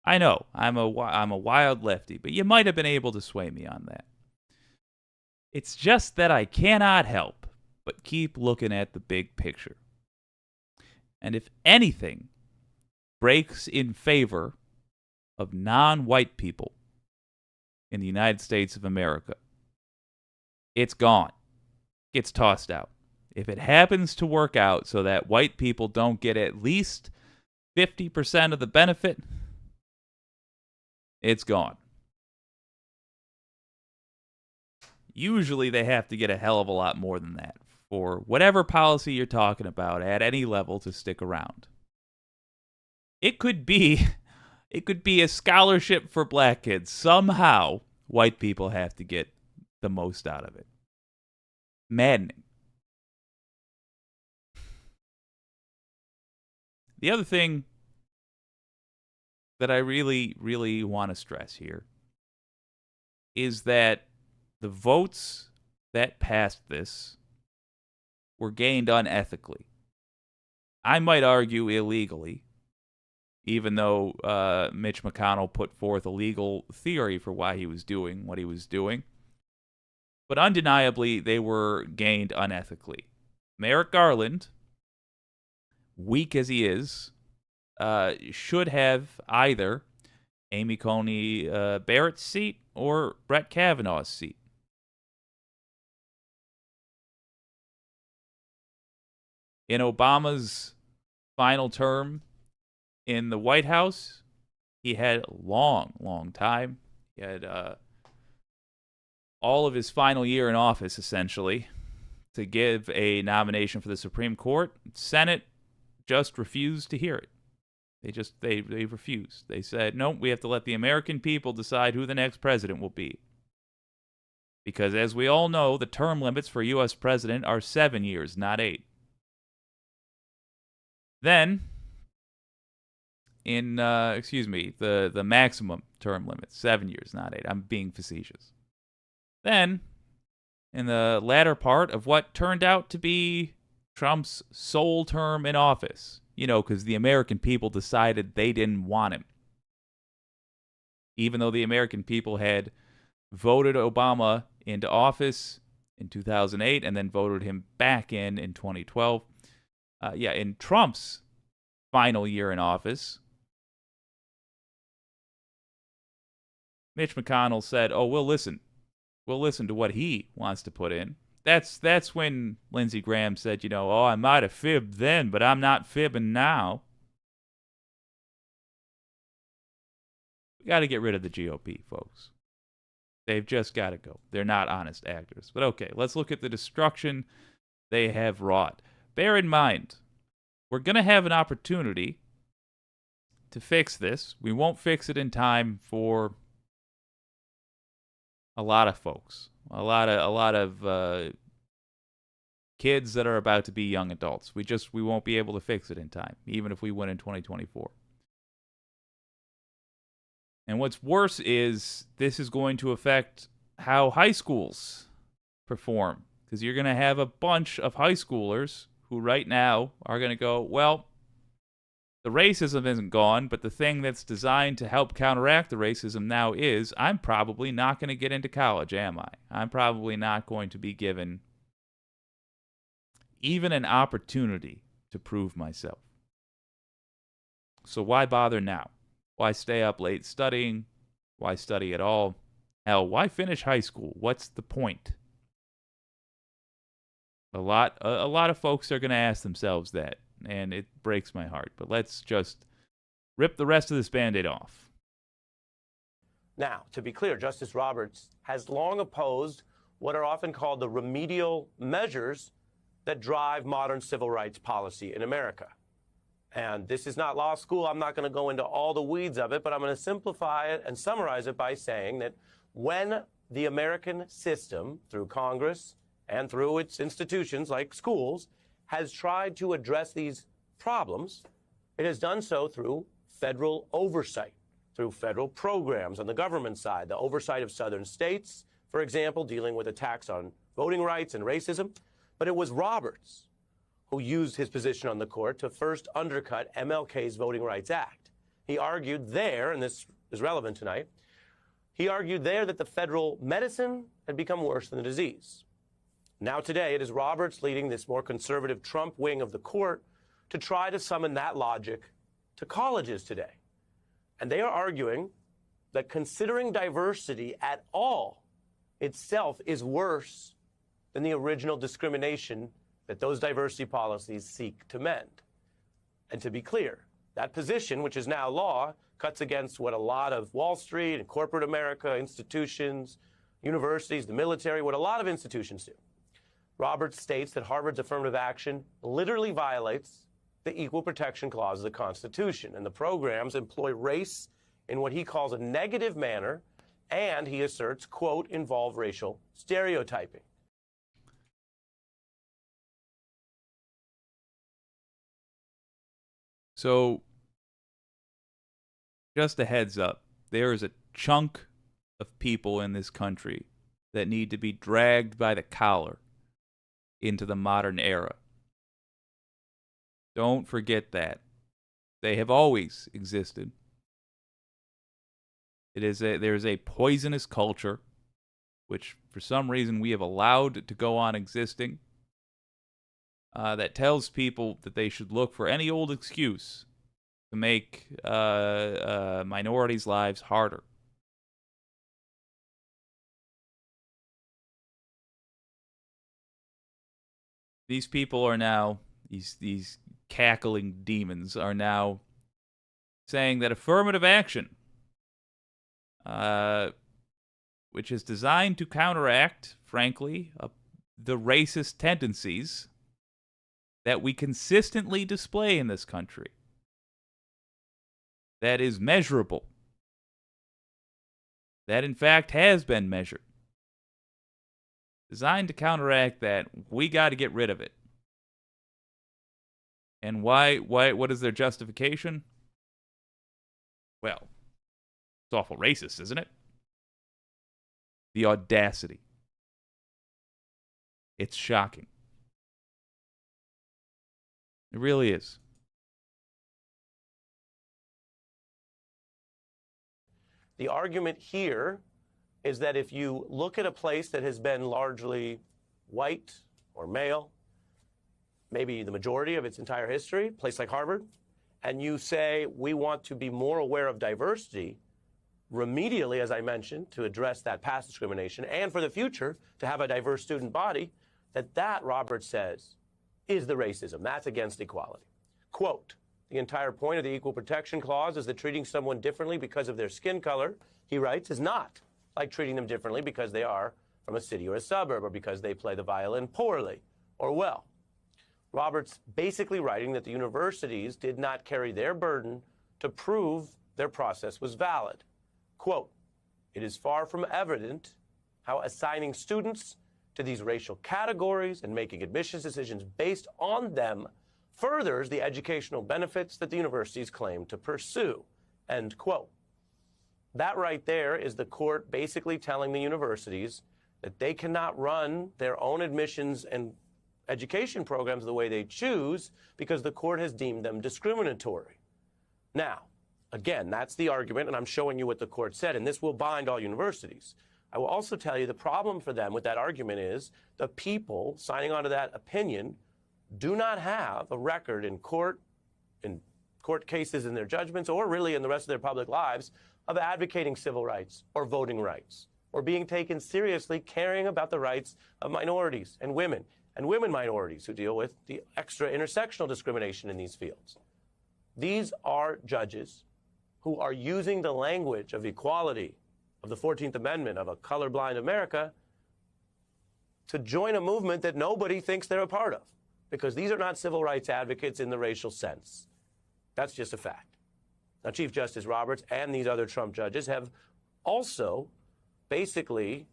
I know I'm a wild lefty, but you might have been able to sway me on that. It's just that I cannot help but keep looking at the big picture. And if anything breaks in favor of non-white people in the United States of America, it's gone. It's tossed out. If it happens to work out so that white people don't get at least 50% of the benefit, it's gone. Usually they have to get a hell of a lot more than that for whatever policy you're talking about at any level to stick around. It could be a scholarship for black kids. Somehow white people have to get the most out of it. Maddening. The other thing that I really, really want to stress here is that the votes that passed this were gained unethically. I might argue illegally, even though Mitch McConnell put forth a legal theory for why he was doing what he was doing. But undeniably, they were gained unethically. Merrick Garland, weak as he is, should have either Amy Coney Barrett's seat or Brett Kavanaugh's seat. In Obama's final term in the White House, he had a long time. He had all of his final year in office, essentially, to give a nomination for the Supreme Court. Senate just refused to hear it. They refused. They said, no, we have to let the American people decide who the next president will be. Because as we all know, the term limits for a U.S. president are 7 years, not 8. Then, the maximum term limit, 7 years, not 8. I'm being facetious. Then, in the latter part of what turned out to be Trump's sole term in office, because the American people decided they didn't want him. Even though the American people had voted Obama into office in 2008 and then voted him back in 2012. In Trump's final year in office, Mitch McConnell said, oh, we'll listen to what he wants to put in. That's when Lindsey Graham said, I might have fibbed then, but I'm not fibbing now. We got to get rid of the GOP, folks. They've just got to go. They're not honest actors. But okay, let's look at the destruction they have wrought. Bear in mind, we're going to have an opportunity to fix this. We won't fix it in time for a lot of folks. A lot of kids that are about to be young adults. We won't be able to fix it in time, even if we win in 2024. And what's worse is this is going to affect how high schools perform, because you're going to have a bunch of high schoolers who right now are going to go, well, the racism isn't gone, but the thing that's designed to help counteract the racism now is I'm probably not going to get into college, am I? I'm probably not going to be given even an opportunity to prove myself. So why bother now? Why stay up late studying? Why study at all? Hell, why finish high school? What's the point? A lot of folks are going to ask themselves that, and it breaks my heart. But let's just rip the rest of this Band-Aid off. Now, to be clear, Justice Roberts has long opposed what are often called the remedial measures that drive modern civil rights policy in America. And this is not law school. I'm not going to go into all the weeds of it, but I'm going to simplify it and summarize it by saying that when the American system, through Congress and through its institutions like schools, has tried to address these problems, it has done so through federal oversight, through federal programs on the government side, the oversight of southern states, for example, dealing with attacks on voting rights and racism. But it was Roberts who used his position on the court to first undercut MLK's Voting Rights Act. He argued there, and this is relevant tonight, he argued there that the federal medicine had become worse than the disease. Now today, it is Roberts leading this more conservative Trump wing of the court to try to summon that logic to colleges today. And they are arguing that considering diversity at all itself is worse than the original discrimination that those diversity policies seek to mend. And to be clear, that position, which is now law, cuts against what a lot of Wall Street and corporate America, institutions, universities, the military, what a lot of institutions do. Roberts states that Harvard's affirmative action literally violates the Equal Protection Clause of the Constitution, and the programs employ race in what he calls a negative manner, and he asserts, quote, involve racial stereotyping. So, just a heads up, there is a chunk of people in this country that need to be dragged by the collar into the modern era. Don't forget that. They have always existed. There is a poisonous culture, which for some reason we have allowed to go on existing, that tells people that they should look for any old excuse to make minorities' lives harder. These people are now, these cackling demons are now saying that affirmative action, which is designed to counteract, frankly, the racist tendencies that we consistently display in this country, that is measurable, that in fact has been measured, designed to counteract that, we got to get rid of it. And why, what is their justification? Well, it's awful racist, isn't it? The audacity. It's shocking. It really is. The argument here is that if you look at a place that has been largely white or male, maybe the majority of its entire history, a place like Harvard, and you say we want to be more aware of diversity, remedially, as I mentioned, to address that past discrimination, and for the future, to have a diverse student body, that Roberts says, is the racism. That's against equality. Quote, the entire point of the Equal Protection Clause is that treating someone differently because of their skin color, he writes, is not like treating them differently because they are from a city or a suburb, or because they play the violin poorly or well. Roberts basically writing that the universities did not carry their burden to prove their process was valid. Quote, it is far from evident how assigning students to these racial categories and making admissions decisions based on them furthers the educational benefits that the universities claim to pursue, end quote. That right there is the court basically telling the universities that they cannot run their own admissions and education programs the way they choose because the court has deemed them discriminatory. Now, again, that's the argument, and I'm showing you what the court said, and this will bind all universities. I will also tell you the problem for them with that argument is the people signing on to that opinion do not have a record in court cases in their judgments, or really in the rest of their public lives, of advocating civil rights or voting rights, or being taken seriously caring about the rights of minorities and women minorities who deal with the extra intersectional discrimination in these fields. These are judges who are using the language of equality, of the 14th Amendment, of a colorblind America, to join a movement that nobody thinks they're a part of, because these are not civil rights advocates in the racial sense. That's just a fact. Now, Chief Justice Roberts and these other Trump judges have also basically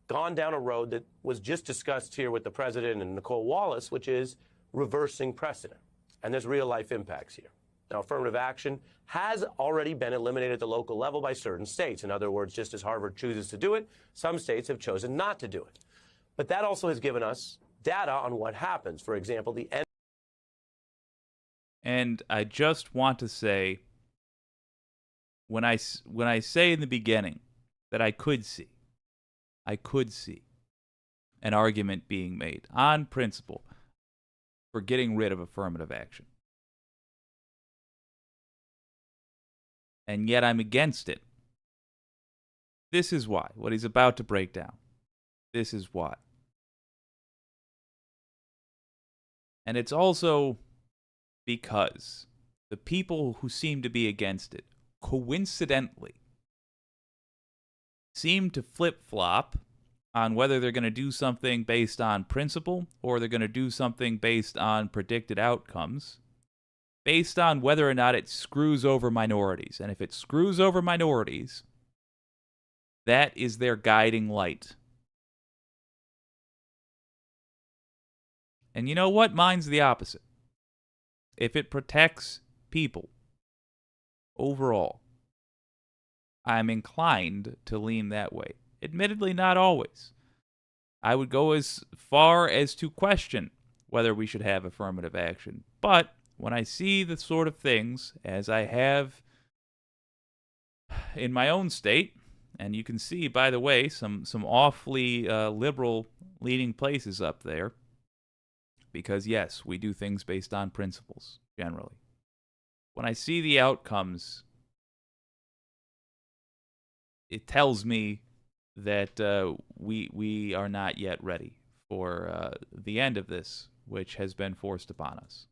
gone down a road that was just discussed here with the president and Nicole Wallace, which is reversing precedent. And there's real life impacts here. Now, affirmative action has already been eliminated at the local level by certain states. In other words, just as Harvard chooses to do it, some states have chosen not to do it. But that also has given us data on what happens. For example, the end. And I just want to say, when I say in the beginning that I could see an argument being made on principle for getting rid of affirmative action. And yet I'm against it. This is why. What he's about to break down. This is why. And it's also because the people who seem to be against it, coincidentally, seem to flip-flop on whether they're going to do something based on principle or they're going to do something based on predicted outcomes, based on whether or not it screws over minorities. And if it screws over minorities, that is their guiding light. And you know what? Mine's the opposite. If it protects people overall, I'm inclined to lean that way. Admittedly, not always. I would go as far as to question whether we should have affirmative action. But when I see the sort of things, as I have in my own state, and you can see, by the way, some awfully liberal leaning places up there, because yes, we do things based on principles, generally. When I see the outcomes, it tells me that we are not yet ready for the end of this, which has been forced upon us.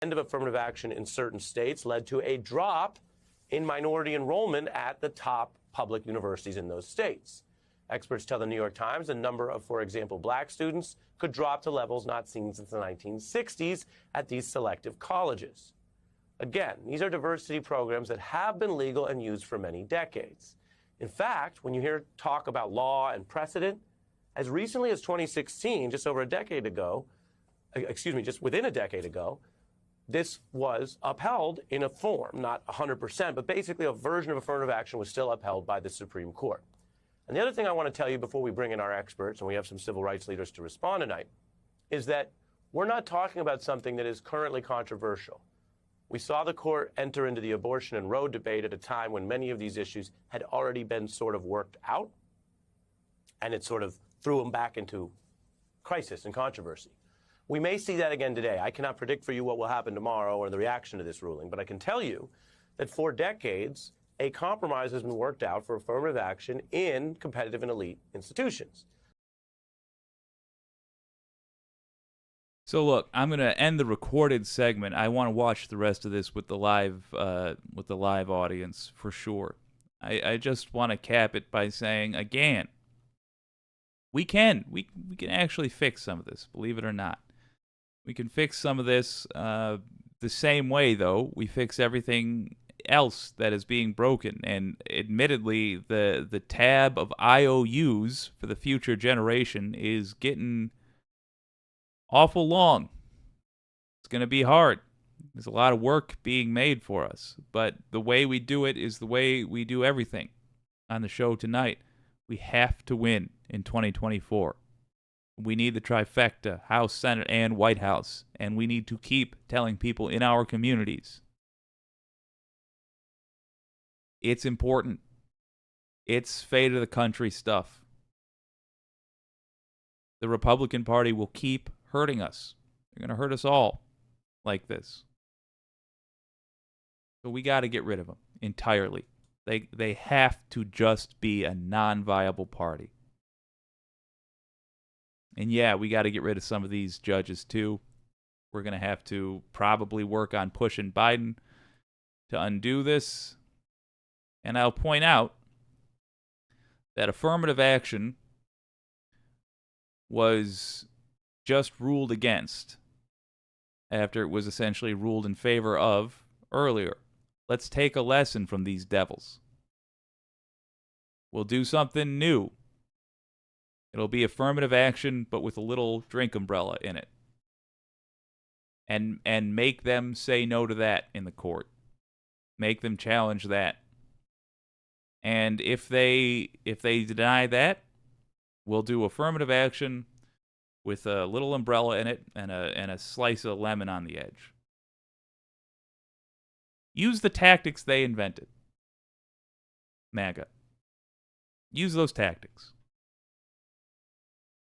End of affirmative action in certain states led to a drop in minority enrollment at the top public universities in those states. Experts tell the New York Times the number of, for example, black students could drop to levels not seen since the 1960s at these selective colleges. Again, these are diversity programs that have been legal and used for many decades. In fact, when you hear talk about law and precedent, as recently as 2016, just within a decade ago, this was upheld in a form, not 100%, but basically a version of affirmative action was still upheld by the Supreme Court. And the other thing I want to tell you before we bring in our experts, and we have some civil rights leaders to respond tonight, is that we're not talking about something that is currently controversial. We saw the court enter into the abortion and Roe debate at a time when many of these issues had already been sort of worked out, and it sort of threw them back into crisis and controversy. We may see that again today. I cannot predict for you what will happen tomorrow or the reaction to this ruling, but I can tell you that for decades, a compromise has been worked out for affirmative action in competitive and elite institutions. So look, I'm going to end the recorded segment. I want to watch the rest of this with the live audience for sure. I just want to cap it by saying again, we can actually fix some of this, believe it or not. We can fix some of this the same way, though, we fix everything else that is being broken. And admittedly, the tab of IOUs for the future generation is getting awful long. It's going to be hard. There's a lot of work being made for us. But the way we do it is the way we do everything on the show tonight. We have to win in 2024. We need the trifecta, House, Senate, and White House. And we need to keep telling people in our communities it's important. It's fate of the country stuff. The Republican Party will keep hurting us. They're going to hurt us all like this. So we got to get rid of them entirely. They have to just be a non-viable party. And yeah, we got to get rid of some of these judges too. We're going to have to probably work on pushing Biden to undo this. And I'll point out that affirmative action was just ruled against after it was essentially ruled in favor of earlier. Let's take a lesson from these devils. We'll do something new. It'll be affirmative action, but with a little drink umbrella in it. And make them say no to that in the court. Make them challenge that. And if they deny that, we'll do affirmative action with a little umbrella in it and a slice of lemon on the edge. Use the tactics they invented. MAGA. Use those tactics.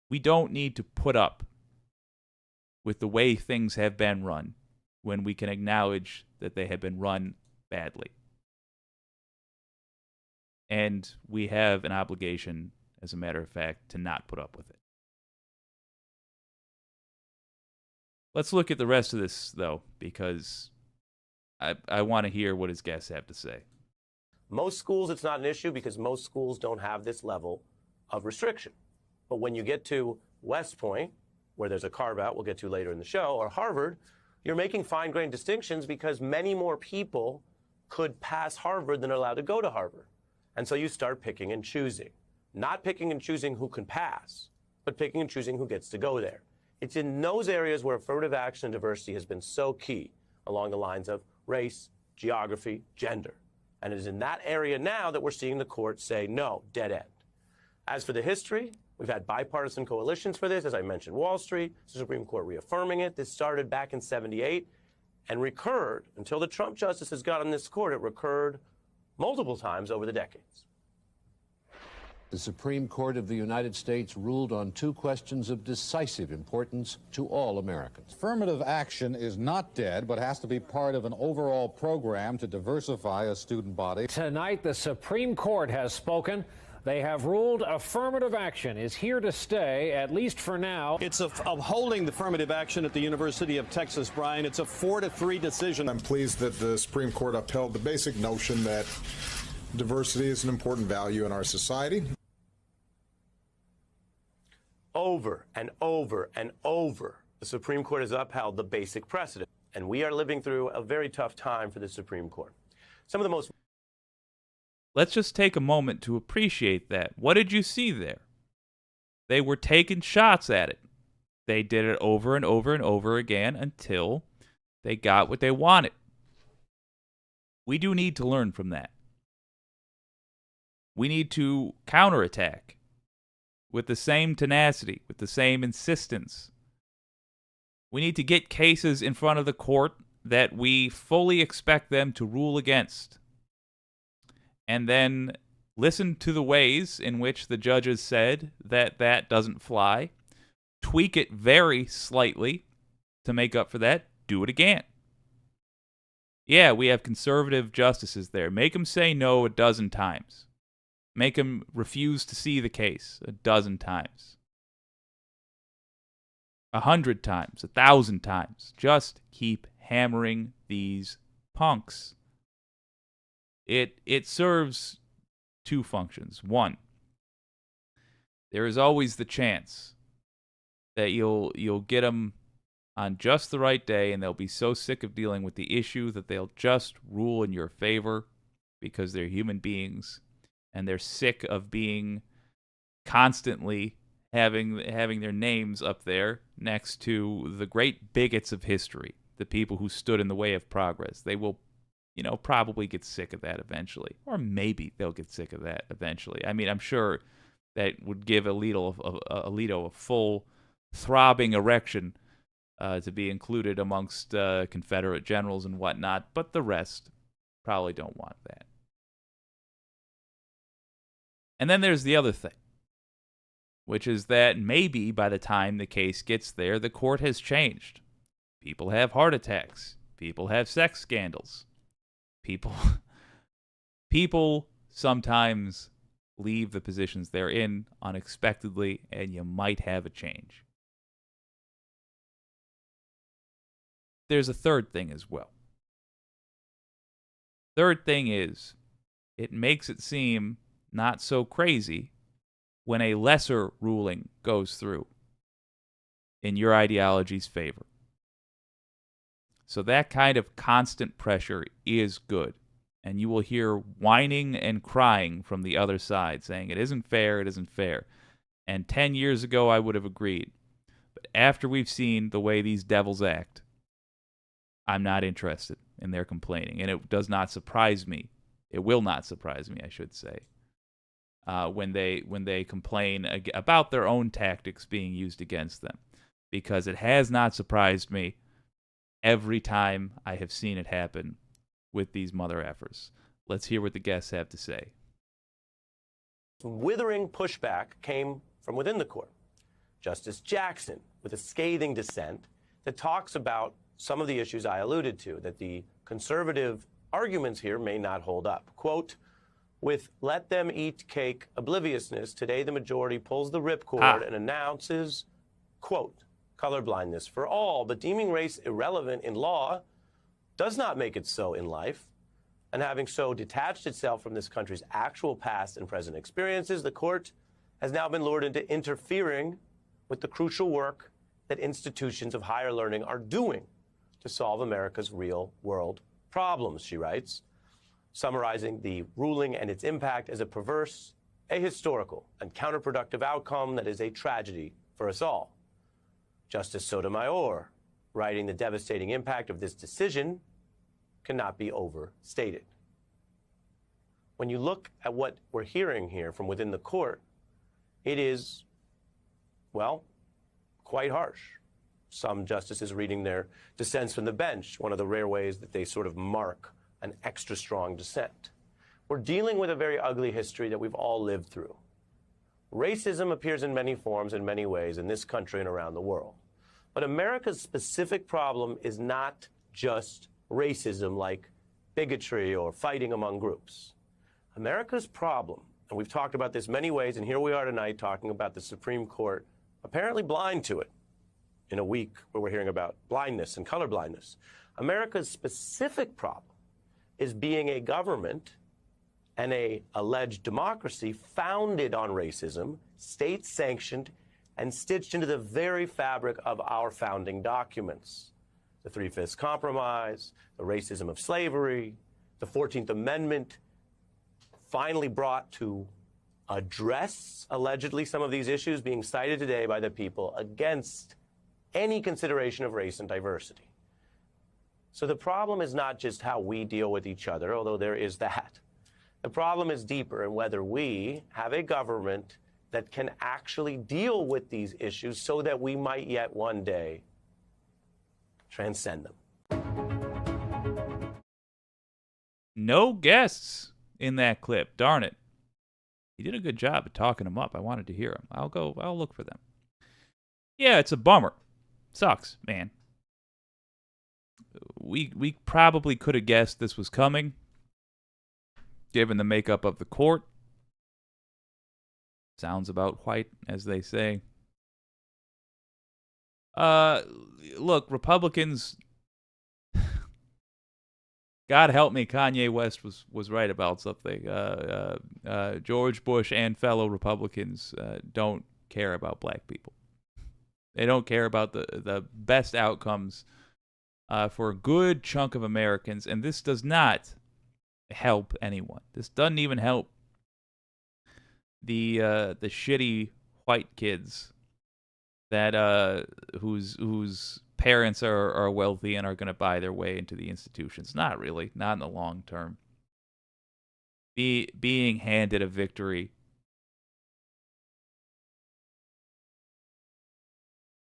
We don't need to put up with the way things have been run when we can acknowledge that they have been run badly. And we have an obligation, as a matter of fact, to not put up with it. Let's look at the rest of this, though, because I want to hear what his guests have to say. Most schools, it's not an issue because most schools don't have this level of restriction. But when you get to West Point, where there's a carve-out we'll get to later in the show, or Harvard, you're making fine-grained distinctions because many more people could pass Harvard than are allowed to go to Harvard. And so you start picking and choosing. Not picking and choosing who can pass, but picking and choosing who gets to go there. It's in those areas where affirmative action and diversity has been so key, along the lines of race, geography, gender. And it is in that area now that we're seeing the court say, no, dead end. As for the history, we've had bipartisan coalitions for this. As I mentioned, Wall Street, the Supreme Court reaffirming it. This started back in '78 and recurred until the Trump justices got on this court. It recurred multiple times over the decades. The Supreme Court of the United States ruled on two questions of decisive importance to all Americans. Affirmative action is not dead, but has to be part of an overall program to diversify a student body. Tonight, the Supreme Court has spoken. They have ruled affirmative action is here to stay, at least for now. It's upholding the affirmative action at the University of Texas, Brian. It's a 4-3 decision. I'm pleased that the Supreme Court upheld the basic notion that diversity is an important value in our society. Over and over and over, the Supreme Court has upheld the basic precedent. And we are living through a very tough time for the Supreme Court. Some of the most... Let's just take a moment to appreciate that. What did you see there? They were taking shots at it. They did it over and over and over again until they got what they wanted. We do need to learn from that. We need to counterattack with the same tenacity, with the same insistence. We need to get cases in front of the court that we fully expect them to rule against. And then listen to the ways in which the judges said that that doesn't fly. Tweak it very slightly to make up for that. Do it again. Yeah, we have conservative justices there. Make them say no a dozen times. Make them refuse to see the case a dozen times. 100 times, 1,000 times. Just keep hammering these punks. It serves two functions. One, there is always the chance that you'll get them on just the right day and they'll be so sick of dealing with the issue that they'll just rule in your favor because they're human beings and they're sick of being constantly having their names up there next to the great bigots of history, the people who stood in the way of progress. They will, probably get sick of that eventually. Or maybe they'll get sick of that eventually. I mean, I'm sure that would give Alito a full throbbing erection to be included amongst Confederate generals and whatnot, but the rest probably don't want that. And then there's the other thing, which is that maybe by the time the case gets there, the court has changed. People have heart attacks. People have sex scandals. People sometimes leave the positions they're in unexpectedly, and you might have a change. There's a third thing as well. Third thing is, it makes it seem not so crazy when a lesser ruling goes through in your ideology's favor. So that kind of constant pressure is good. And you will hear whining and crying from the other side, saying it isn't fair, it isn't fair. And 10 years ago, I would have agreed. But after we've seen the way these devils act, I'm not interested in their complaining. And it does not surprise me. It will not surprise me, I should say, when they complain about their own tactics being used against them. Because it has not surprised me every time I have seen it happen with these mother effers. Let's hear what the guests have to say. Withering pushback came from within the court. Justice Jackson, with a scathing dissent that talks about some of the issues I alluded to, that the conservative arguments here may not hold up. Quote, with let them eat cake obliviousness, today the majority pulls the ripcord and announces, quote, colorblindness for all, but deeming race irrelevant in law does not make it so in life. And having so detached itself from this country's actual past and present experiences, the court has now been lured into interfering with the crucial work that institutions of higher learning are doing to solve America's real-world problems, she writes, summarizing the ruling and its impact as a perverse, ahistorical, and counterproductive outcome that is a tragedy for us all. Justice Sotomayor, writing the devastating impact of this decision, cannot be overstated. When you look at what we're hearing here from within the court, it is, well, quite harsh. Some justices reading their dissents from the bench, one of the rare ways that they sort of mark an extra strong dissent. We're dealing with a very ugly history that we've all lived through. Racism appears in many forms, in many ways, in this country and around the world. But America's specific problem is not just racism like bigotry or fighting among groups. America's problem, and we've talked about this many ways, and here we are tonight talking about the Supreme Court apparently blind to it in a week where we're hearing about blindness and colorblindness. America's specific problem is being a government and a alleged democracy founded on racism, state-sanctioned, and stitched into the very fabric of our founding documents. The Three-Fifths Compromise, the racism of slavery, the 14th Amendment, finally brought to address, allegedly, some of these issues being cited today by the people against any consideration of race and diversity. So the problem is not just how we deal with each other, although there is that. The problem is deeper in whether we have a government that can actually deal with these issues so that we might yet one day transcend them. No guests in that clip. Darn it. He did a good job at talking them up. I wanted to hear him. I'll look for them. Yeah, it's a bummer. Sucks, man. We probably could have guessed this was coming, given the makeup of the court. Sounds about white, as they say. Look, Republicans, God help me, Kanye West was right about something. George Bush and fellow Republicans don't care about black people. They don't care about the best outcomes for a good chunk of Americans, and this does not help anyone. This doesn't even help the shitty white kids that whose parents are wealthy and are going to buy their way into the institutions. Not really, not in the long term. Being handed a victory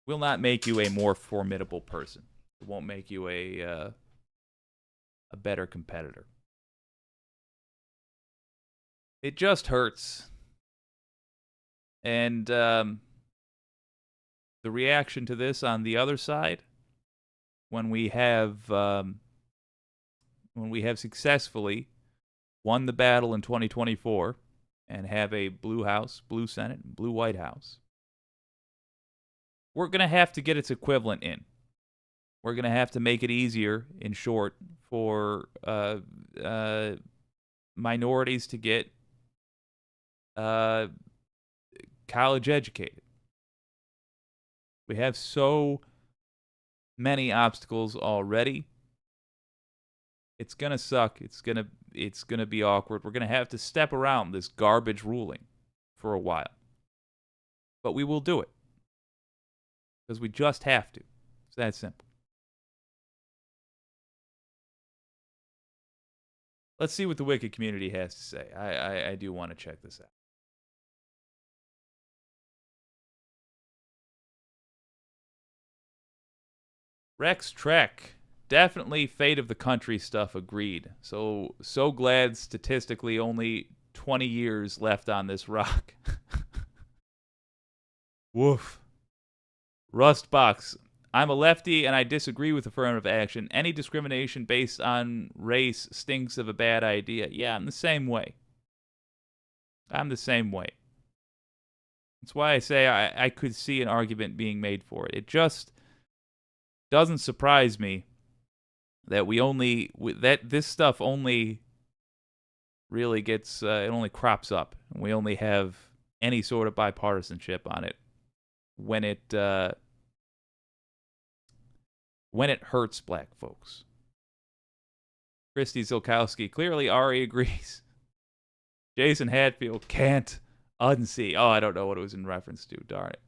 will not make you a more formidable person. It won't make you a better competitor. It just hurts. And the reaction to this on the other side, when we have successfully won the battle in 2024 and have a blue House, blue Senate, and blue White House, we're going to have to get its equivalent in. We're going to have to make it easier, in short, for minorities to get college educated. We have so many obstacles already. It's gonna suck. It's gonna be awkward. We're gonna have to step around this garbage ruling for a while. But we will do it. Because we just have to. It's that simple. Let's see what the Wicked community has to say. I do want to check this out. Rex Trek. Definitely fate of the country stuff, agreed. So glad statistically only 20 years left on this rock. Woof. Rustbox. I'm a lefty and I disagree with affirmative action. Any discrimination based on race stinks of a bad idea. Yeah, I'm the same way. That's why I say I could see an argument being made for it. It just doesn't surprise me that this stuff only really gets it only crops up. We only have any sort of bipartisanship on it when it hurts black folks. Christy Zilkowski, clearly Ari agrees. Jason Hatfield can't unsee. Oh, I don't know what it was in reference to. Darn it.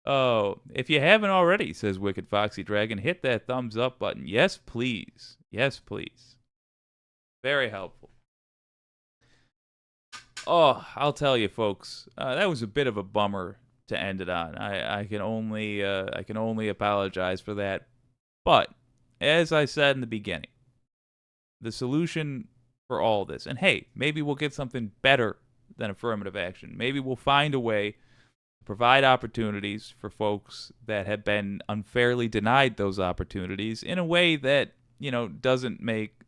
Oh, if you haven't already, says Wicked Foxy Dragon, hit that thumbs up button. Yes, please. Yes, please. Very helpful. Oh, I'll tell you, folks, that was a bit of a bummer to end it on. I can only apologize for that. But as I said in the beginning, the solution for all this, and hey, maybe we'll get something better than affirmative action. Maybe we'll find a way to provide opportunities for folks that have been unfairly denied those opportunities in a way that, doesn't make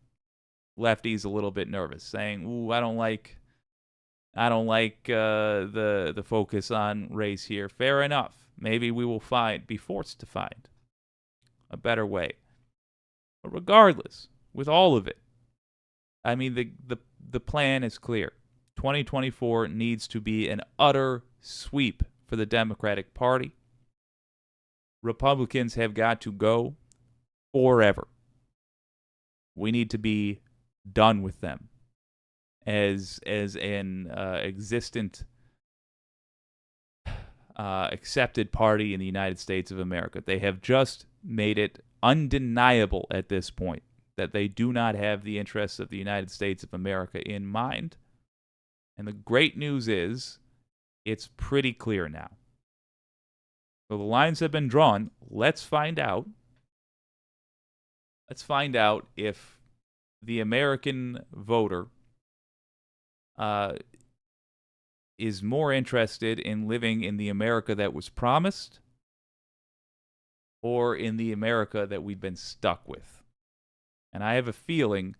lefties a little bit nervous, saying, "Ooh, I don't like the focus on race here." Fair enough. Maybe we will be forced to find a better way. But regardless, with all of it, I mean, the plan is clear. 2024 needs to be an utter sweep for the Democratic Party. Republicans have got to go forever. We need to be done with them as an existent, accepted party in the United States of America. They have just made it undeniable at this point that they do not have the interests of the United States of America in mind. And the great news is, it's pretty clear now. So the lines have been drawn. Let's find out. Let's find out if the American voter is more interested in living in the America that was promised or in the America that we've been stuck with. And I have a feeling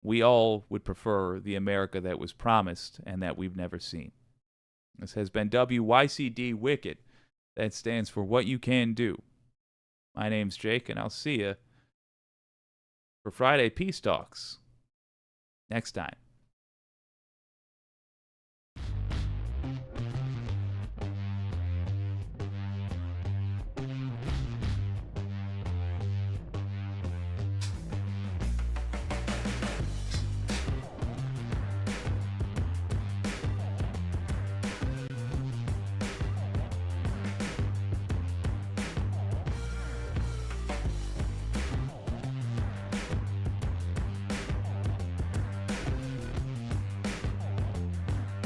we all would prefer the America that was promised and that we've never seen. This has been WYCD Wicked. That stands for What You Can Do. My name's Jake, and I'll see you for Friday Peace Talks next time.